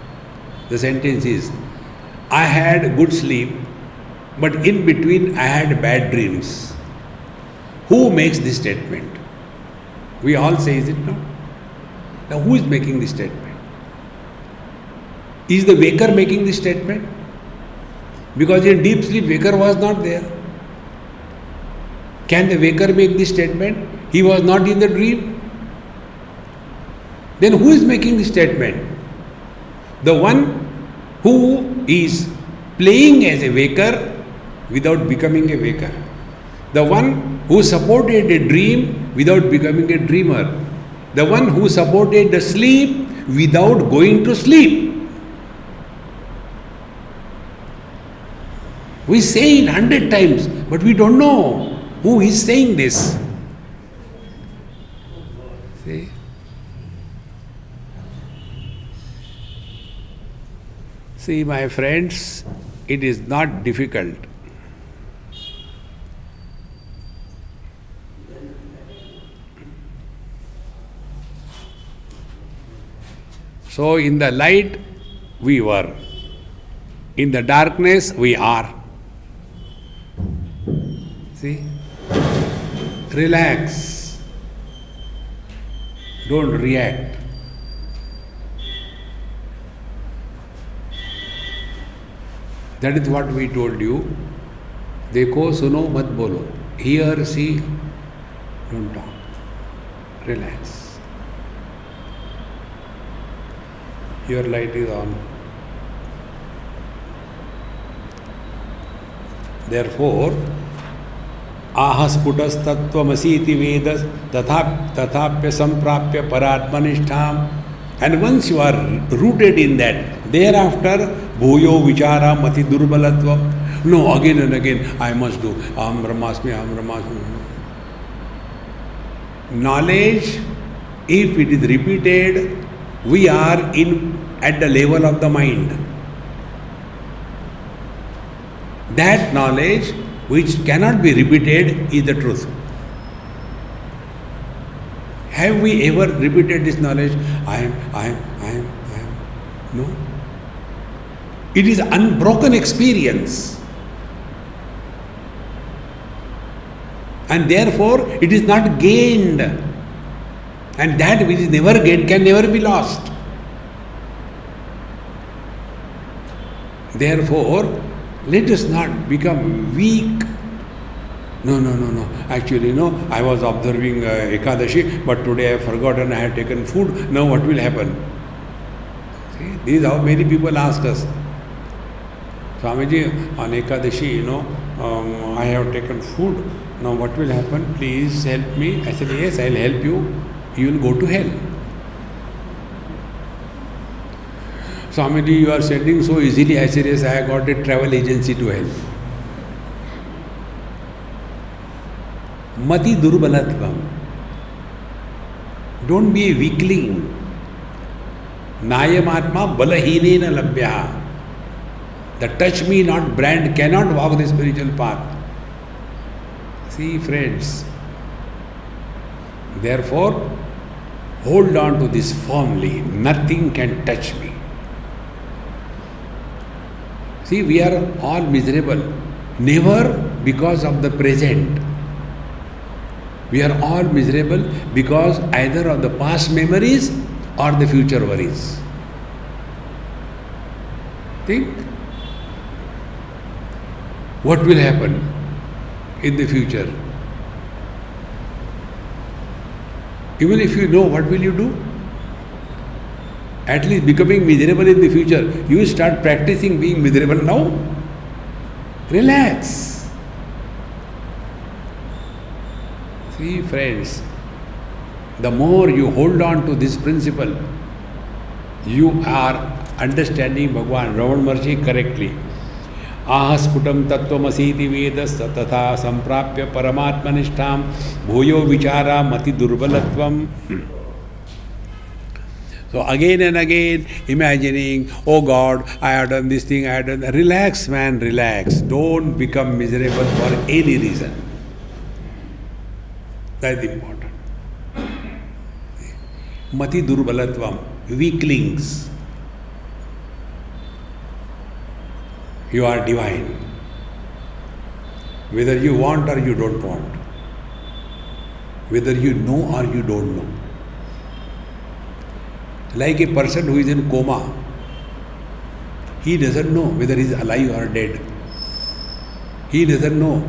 The sentence is, I had good sleep, but in between I had bad dreams. Who makes this statement? We all say, is it not? Now who is making this statement? Is the waker making this statement? Because in deep sleep, waker was not there. Can the waker make this statement? He was not in the dream. Then who is making this statement? The one who is playing as a waker without becoming a waker. The one who supported a dream without becoming a dreamer. The one who supported the sleep without going to sleep. We say it 100 times, but we don't know who is saying this. See? See, my friends, it is not difficult. So, in the light, we were. In the darkness, we are. See? Relax. Don't react. That is what we told you. देखो सुनो मत बोलो. Hear, see, don't talk. Relax. Your light is on. Therefore, ahasputastattvamasi vedas tathapya samprapya paratmanishtham. And once you are rooted in that, thereafter, bhuyo vichara mati durbalatvam. No, again and again, I must do. Aham brahmasmi, aham brahmasmi. Knowledge, if it is repeated, we are at the level of the mind. That knowledge which cannot be repeated is the truth. Have we ever repeated this knowledge? I am. No. It is unbroken experience. And therefore, it is not gained. And that which is never gained can never be lost. Therefore, let us not become weak. No. Actually, I was observing Ekadashi, but today I have forgotten, I have taken food. Now what will happen? See, this is how many people ask us. Swamiji, on Ekadashi, I have taken food. Now what will happen? Please help me. I said, yes, I will help you. You will go to hell. Swamiji, you are sending so easily. I said, yes, I have got a travel agency to help. Mati durbalatvam. Don't be a weakling. Nayam atma balahinena labhya. The touch me not brand cannot walk the spiritual path. See, friends, therefore, hold on to this firmly. Nothing can touch me. See, we are all miserable. Never because of the present. We are all miserable because either of the past memories or the future worries. Think. What will happen in the future? Even if you know, what will you do? At least becoming miserable in the future. You start practicing being miserable now. Relax. See, friends, the more you hold on to this principle, you are understanding Bhagavan Ravan Maharshi correctly. Ahasputam tattvamasi vedas tatha samprapya paramatmanishtham bhuyo vichara mati durbalatvam. So again and again imagining, oh God, I have done this thing, I have done that. Relax, man, relax. Don't become miserable for any reason. That is important. Mati durbalatvam, weaklings. You are divine. Whether you want or you don't want. Whether you know or you don't know. Like a person who is in coma. He doesn't know whether he is alive or dead. He doesn't know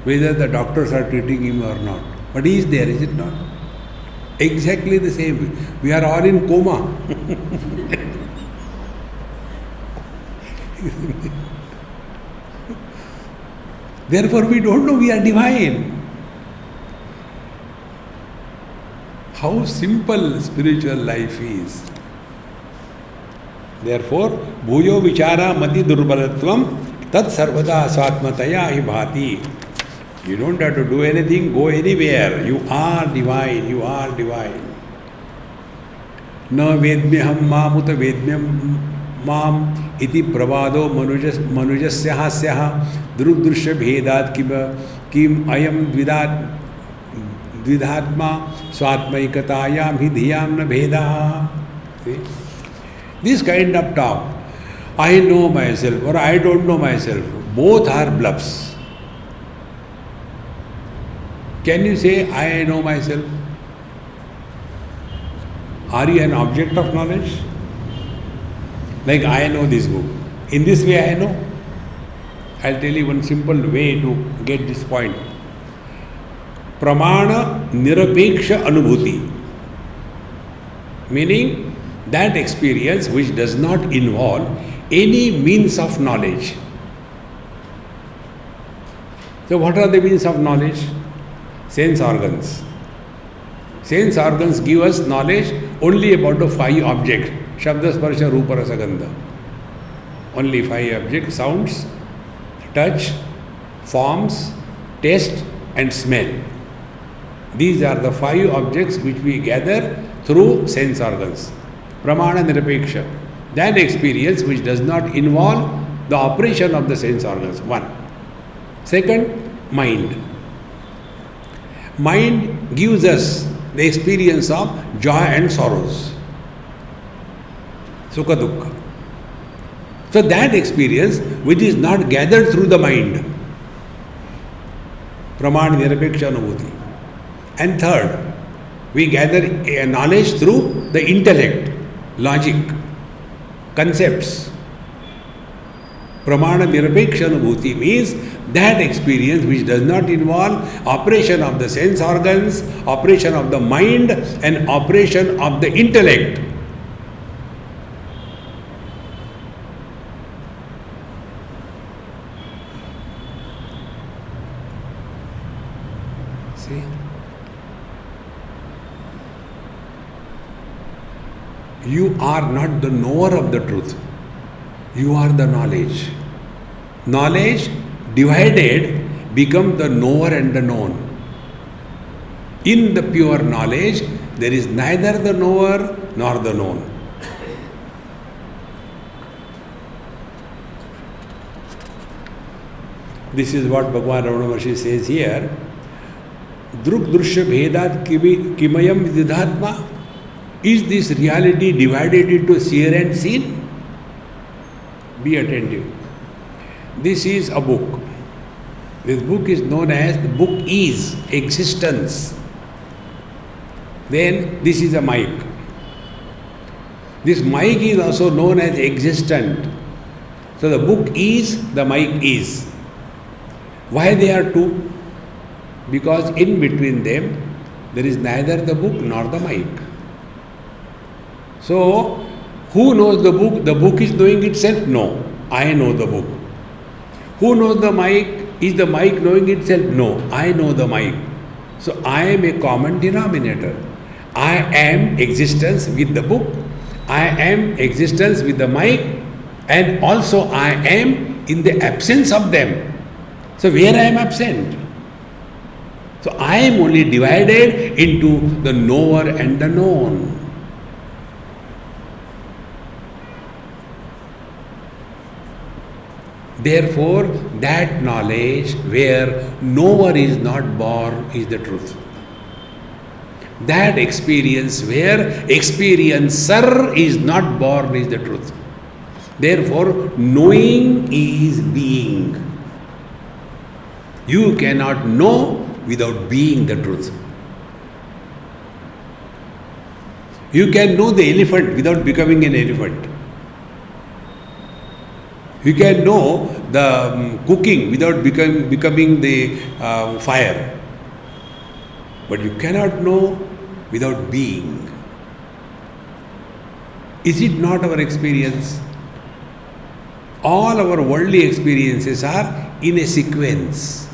whether the doctors are treating him or not. But he is there, is it not? Exactly the same. We are all in coma. Therefore, we don't know we are divine. How simple spiritual life is. Therefore, bhuyo vichara mati durbalatvam tat sarvada swatmataya hi bhati. You don't have to do anything, go anywhere. You are divine, you are divine. Na vedmyaham mamuta vedmyam mam iti pravado manujasya hasyaha drugdrushya bhedat kim ayam dvidhatma swatmaikatayam hi dhiyam na bhedaha. See? This kind of talk, I know myself or I don't know myself, both are bluffs. Can you say, I know myself? Are you an object of knowledge? Like, I know this book. In this way I know. I'll tell you one simple way to get this point. Pramana nirapeksha anubhuti. Meaning, that experience which does not involve any means of knowledge. So what are the means of knowledge? Sense organs. Sense organs give us knowledge only about the 5 objects. Shabda, Sparsha, Rupa, Rasa, Gandha. Only 5 objects: sounds, touch, forms, taste and smell. These are the 5 objects which we gather through sense organs. Pramana nirapeksha. That experience which does not involve the operation of the sense organs. 1. Second, mind. Mind gives us the experience of joy and sorrows. Sukha dukkha. So that experience which is not gathered through the mind. Pramana nirapeksha anubhuti. And third, we gather a knowledge through the intellect, logic, concepts. Pramana nirapeksha anubhuti means that experience which does not involve operation of the sense organs, operation of the mind and operation of the intellect. See? You are not the knower of the truth. You are the knowledge. Knowledge divided become the knower and the known. In the pure knowledge, there is neither the knower nor the known. This is what Bhagavan Ramana Maharshi says here. Druk drushya bhedat kimayam vidhatma. Is this reality divided into seer and seen? Be attentive. This is a book. This book is known as the book is existence. Then this is a mic. This mic is also known as existent. So the book is, the mic is. Why they are two? Because in between them there is neither the book nor the mic. So who knows the book? The book is knowing itself? No. I know the book. Who knows the mic? Is the mic knowing itself? No. I know the mic. So I am a common denominator. I am existence with the book. I am existence with the mic. And also I am in the absence of them. So where I am absent? So I am only divided into the knower and the known. Therefore, that knowledge where knower is not born is the truth. That experience where experiencer is not born is the truth. Therefore, knowing is being. You cannot know without being the truth. You can know the elephant without becoming an elephant. You can know the cooking without becoming the fire. But you cannot know without being. Is it not our experience? All our worldly experiences are in a sequence.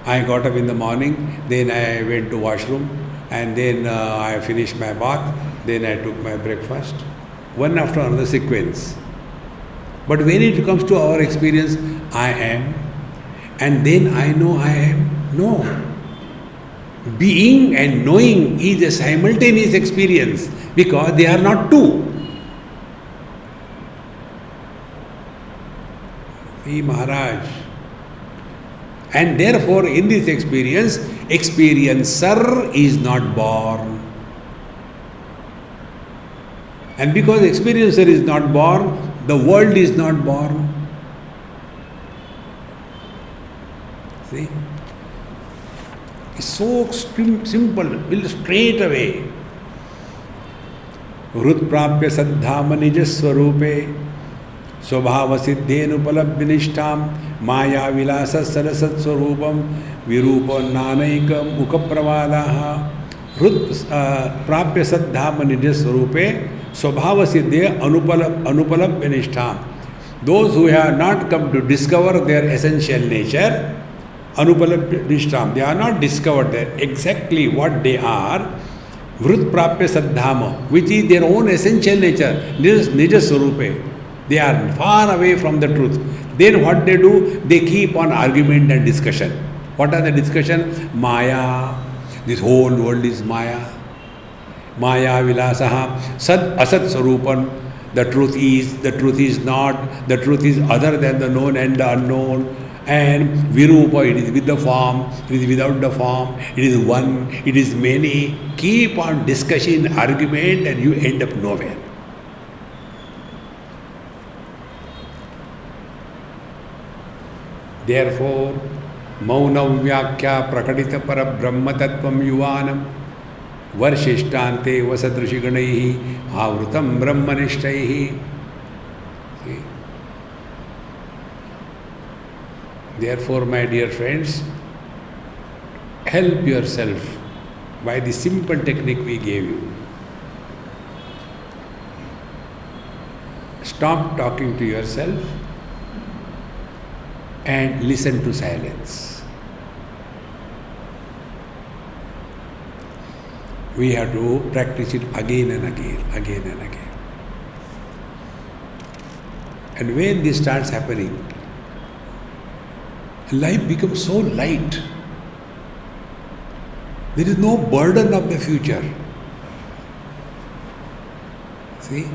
I got up in the morning, then I went to washroom, and then I finished my bath, then I took my breakfast. One after another sequence. But when it comes to our experience, I am, and then I know I am. No. Being and knowing is a simultaneous experience because they are not two. See, Maharaj. And therefore, in this experience, experiencer is not born. And because experiencer is not born, the world is not born. See? It's so simple, will straight away. Vrutprapya saddhama nijaswarupe स्वभाव सिद्धेन उपलब्ध निष्ठाम माया विलास सरसत स्वरूपम विरूप नानैक मुख प्रवादाः हृद प्राप्य सद्धाम निज स्वरूपे स्वभाव सिद्धे अनुपलब्ध निष्ठाम. Those who have not come to discover their essential nature, anupalabdha nishtam, they are not discovered there exactly what they are. Vrut prapya saddhama, which is their own essential nature, nija swarupe. They are far away from the truth. Then what they do? They keep on argument and discussion. What are the discussion? Maya. This whole world is Maya. Maya vilasaha. Sad asat sarupan. The truth is not. The truth is other than the known and the unknown. And virupa, it is with the form, it is without the form, it is one, it is many. Keep on discussion, argument, and you end up nowhere. Therefore, Maunam Vyakya Prakadita Parabrahma Tattvam Yuvanam Varshishthante Vasadrishiganaihi Avrutam Brahmanishthaihi. Therefore, my dear friends, help yourself by the simple technique we gave you. Stop talking to yourself and listen to silence. We have to practice it again and again, again and again. And when this starts happening, life becomes so light. There is no burden of the future. See?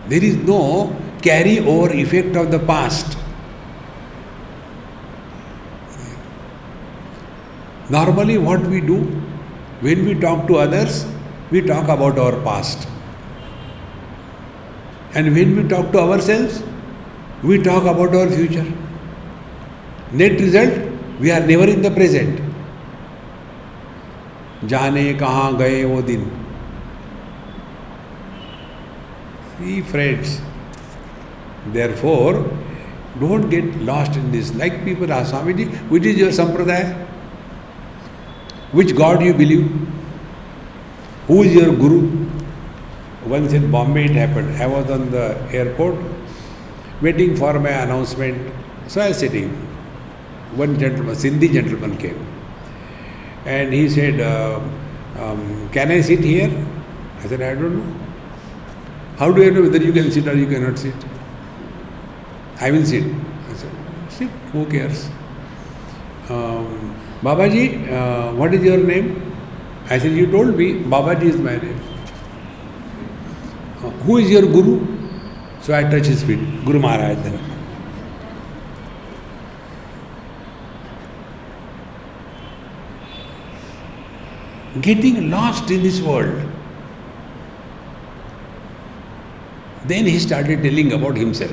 There is no carry-over effect of the past. Normally what we do, when we talk to others, we talk about our past. And when we talk to ourselves, we talk about our future. Net result, we are never in the present. Jaane kahan gaye wo din. See, friends, therefore, don't get lost in this. Like people ask, Swamiji, which is your sampradaya? Which God you believe? Who is your guru? Once in Bombay it happened. I was on the airport waiting for my announcement. So I was sitting. One gentleman, Sindhi gentleman came. And he said, can I sit here? I said, I don't know. How do I know whether you can sit or you cannot sit? I will sit. I said, sit, who cares? Babaji, what is your name? I said, you told me, Babaji is my name. Who is your guru? So I touch his feet, Guru Maharaj. Getting lost in this world. Then he started telling about himself.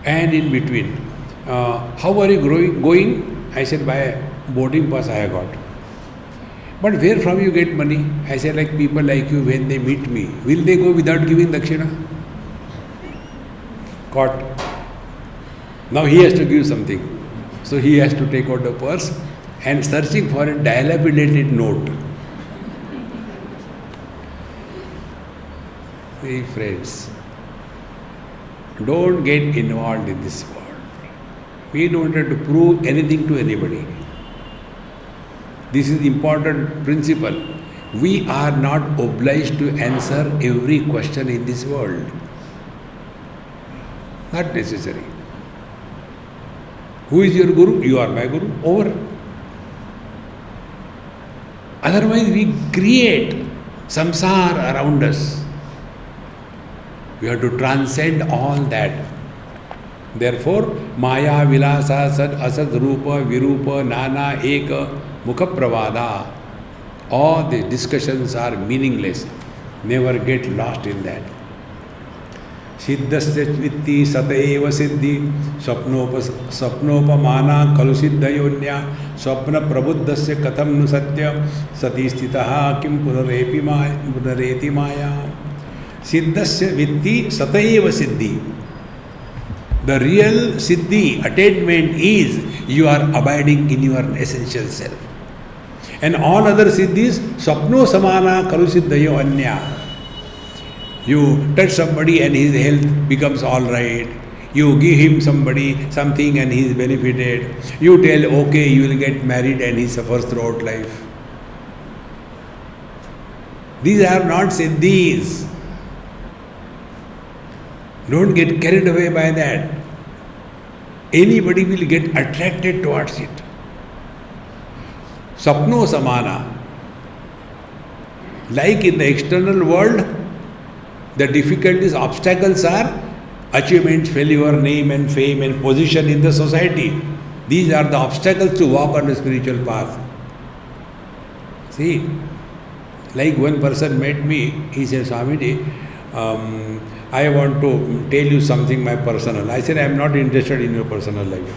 And in between, how are you going? I said, by boarding pass I have got. But where from you get money? I said, like people like you, when they meet me, will they go without giving dakshina? caught. Now he has to give something. So he has to take out the purse and searching for a dilapidated note. See, friends, don't get involved in this world. We don't have to prove anything to anybody. This is important principle. We are not obliged to answer every question in this world. Not necessary. Who is your guru? You are my guru. Over. Otherwise we create samsara around us. We have to transcend all that. Therefore, Maya, Vilasa, Sad, Asad, Rupa, Virupa, Nana, Eka, Mukha Pravada. All the discussions are meaningless. Never get lost in that. Siddhasya vitti sataiva siddhi sapnopamana kalu siddhayonya swapna prabuddhasya katham nu satya sati sthitaha kim punareti maya. Siddhasya vitti sataiva siddhi. The real siddhi, attainment is you are abiding in your essential self. And all other siddhis, swapno samana kalu siddhayo anya. You touch somebody and his health becomes all right. You give him something and he is benefited. You tell, okay, you will get married and he suffers throughout life. These are not siddhis. Don't get carried away by that. Anybody will get attracted towards it. Sapno samana. Like in the external world, the difficulties, obstacles are achievements, failure, name and fame and position in the society. These are the obstacles to walk on the spiritual path. See, like one person met me, he said, Swamiji, I want to tell you something, my personal. I said, I am not interested in your personal life.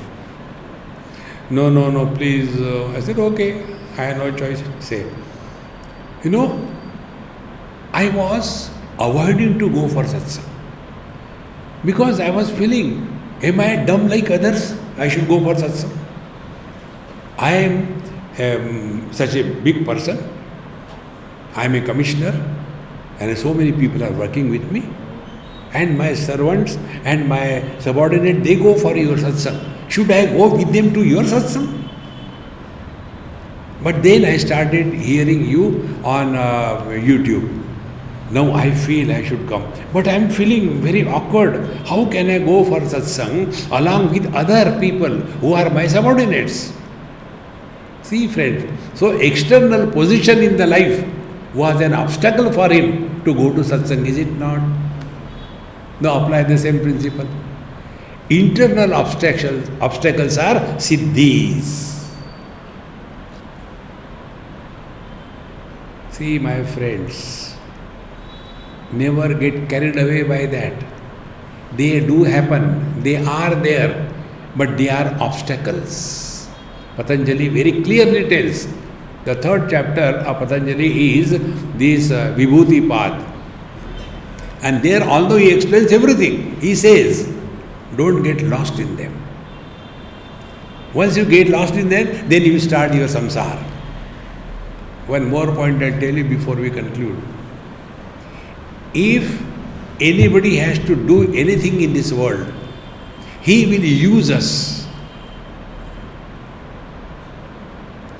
No, please. I said, okay, I have no choice. Say, I was avoiding to go for satsang because I was feeling, am I dumb like others? I should go for satsang. I am such a big person. I am a commissioner and so many people are working with me. And my servants and my subordinate, they go for your satsang. Should I go with them to your satsang? But then I started hearing you on YouTube. Now I feel I should come. But I am feeling very awkward. How can I go for satsang along with other people who are my subordinates? See, friend, so external position in the life was an obstacle for him to go to satsang, is it not? Now apply the same principle. Internal obstacles are siddhis. See, my friends, never get carried away by that. They do happen, they are there, but they are obstacles. Patanjali very clearly tells, the third chapter of Patanjali is this Vibhuti path. And there, although he explains everything, he says, don't get lost in them. Once you get lost in them, then you start your samsara. One more point I'll tell you before we conclude. If anybody has to do anything in this world, he will use us.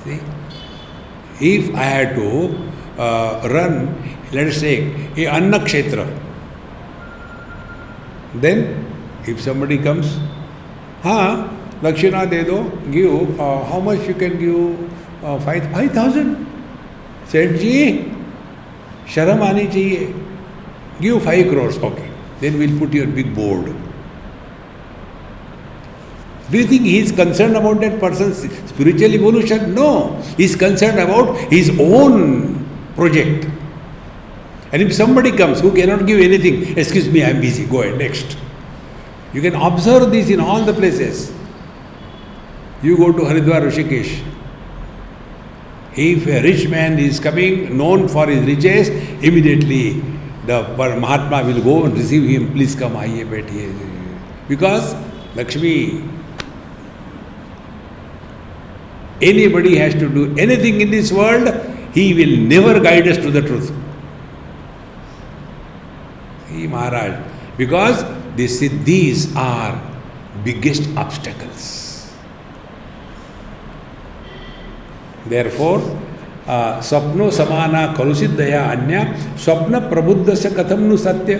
See? If I had to run, let us say, a Anna Kshetra, then if somebody comes, Lakshana de do, give, how much you can give? 5,000. Said, ji, sharam aani chahiye. Give 5 crores, okay. Then we'll put your big board. Do you think he is concerned about that person's spiritual evolution? No. He is concerned about his own project. And if somebody comes who cannot give anything, excuse me, I am busy, go ahead, next. You can observe this in all the places. You go to Haridwar, Rishikesh. If a rich man is coming, known for his riches, immediately the Mahatma will go and receive him. Please come, aaiye, baithiye. Because Lakshmi, anybody has to do anything in this world, he will never guide us to the truth. He Maharaj, because these are biggest obstacles. Therefore, Swapno samana kalusiddhaya anya swapna prabuddhasya katham nu satya.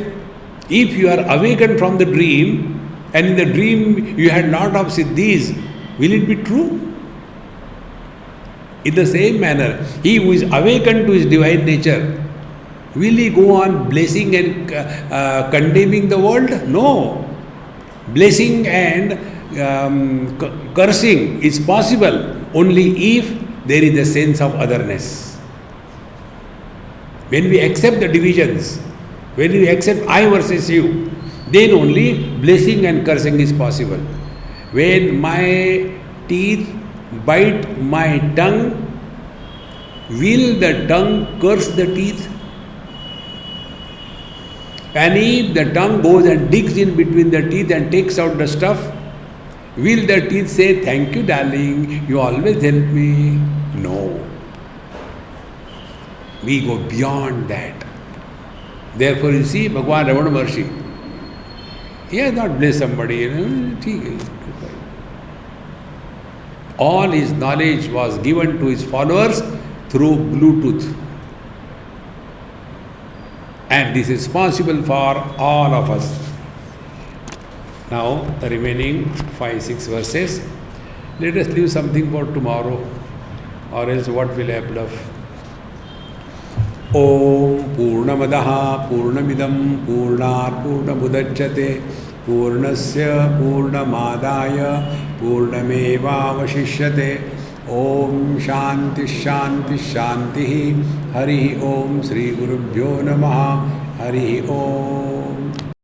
If you are awakened from the dream, and in the dream you had lot of siddhis, will it be true? In the same manner, he who is awakened to his divine nature, will he go on blessing and condemning the world? No. Blessing and cursing is possible only if there is a sense of otherness. When we accept the divisions, when we accept I versus you, then only blessing and cursing is possible. When my teeth bite my tongue, will the tongue curse the teeth? And if the tongue goes and digs in between the teeth and takes out the stuff, will the teeth say, thank you darling, you always help me? No. We go beyond that. Therefore you see, Bhagwan Ravana Maharshi, he has not blessed somebody. All his knowledge was given to his followers through Bluetooth. And this is possible for all of us. Now, the remaining 5-6 verses, let us leave something for tomorrow, or else what will happen of? Om Purnamadaha Purnamidam Purnat Purnamudachyate Purnasya Purnamadaya Purnameva Vashishyate. Om Shanti Shanti Shanti. Hari Om Sri Gurubhyo Namaha. Hari Om.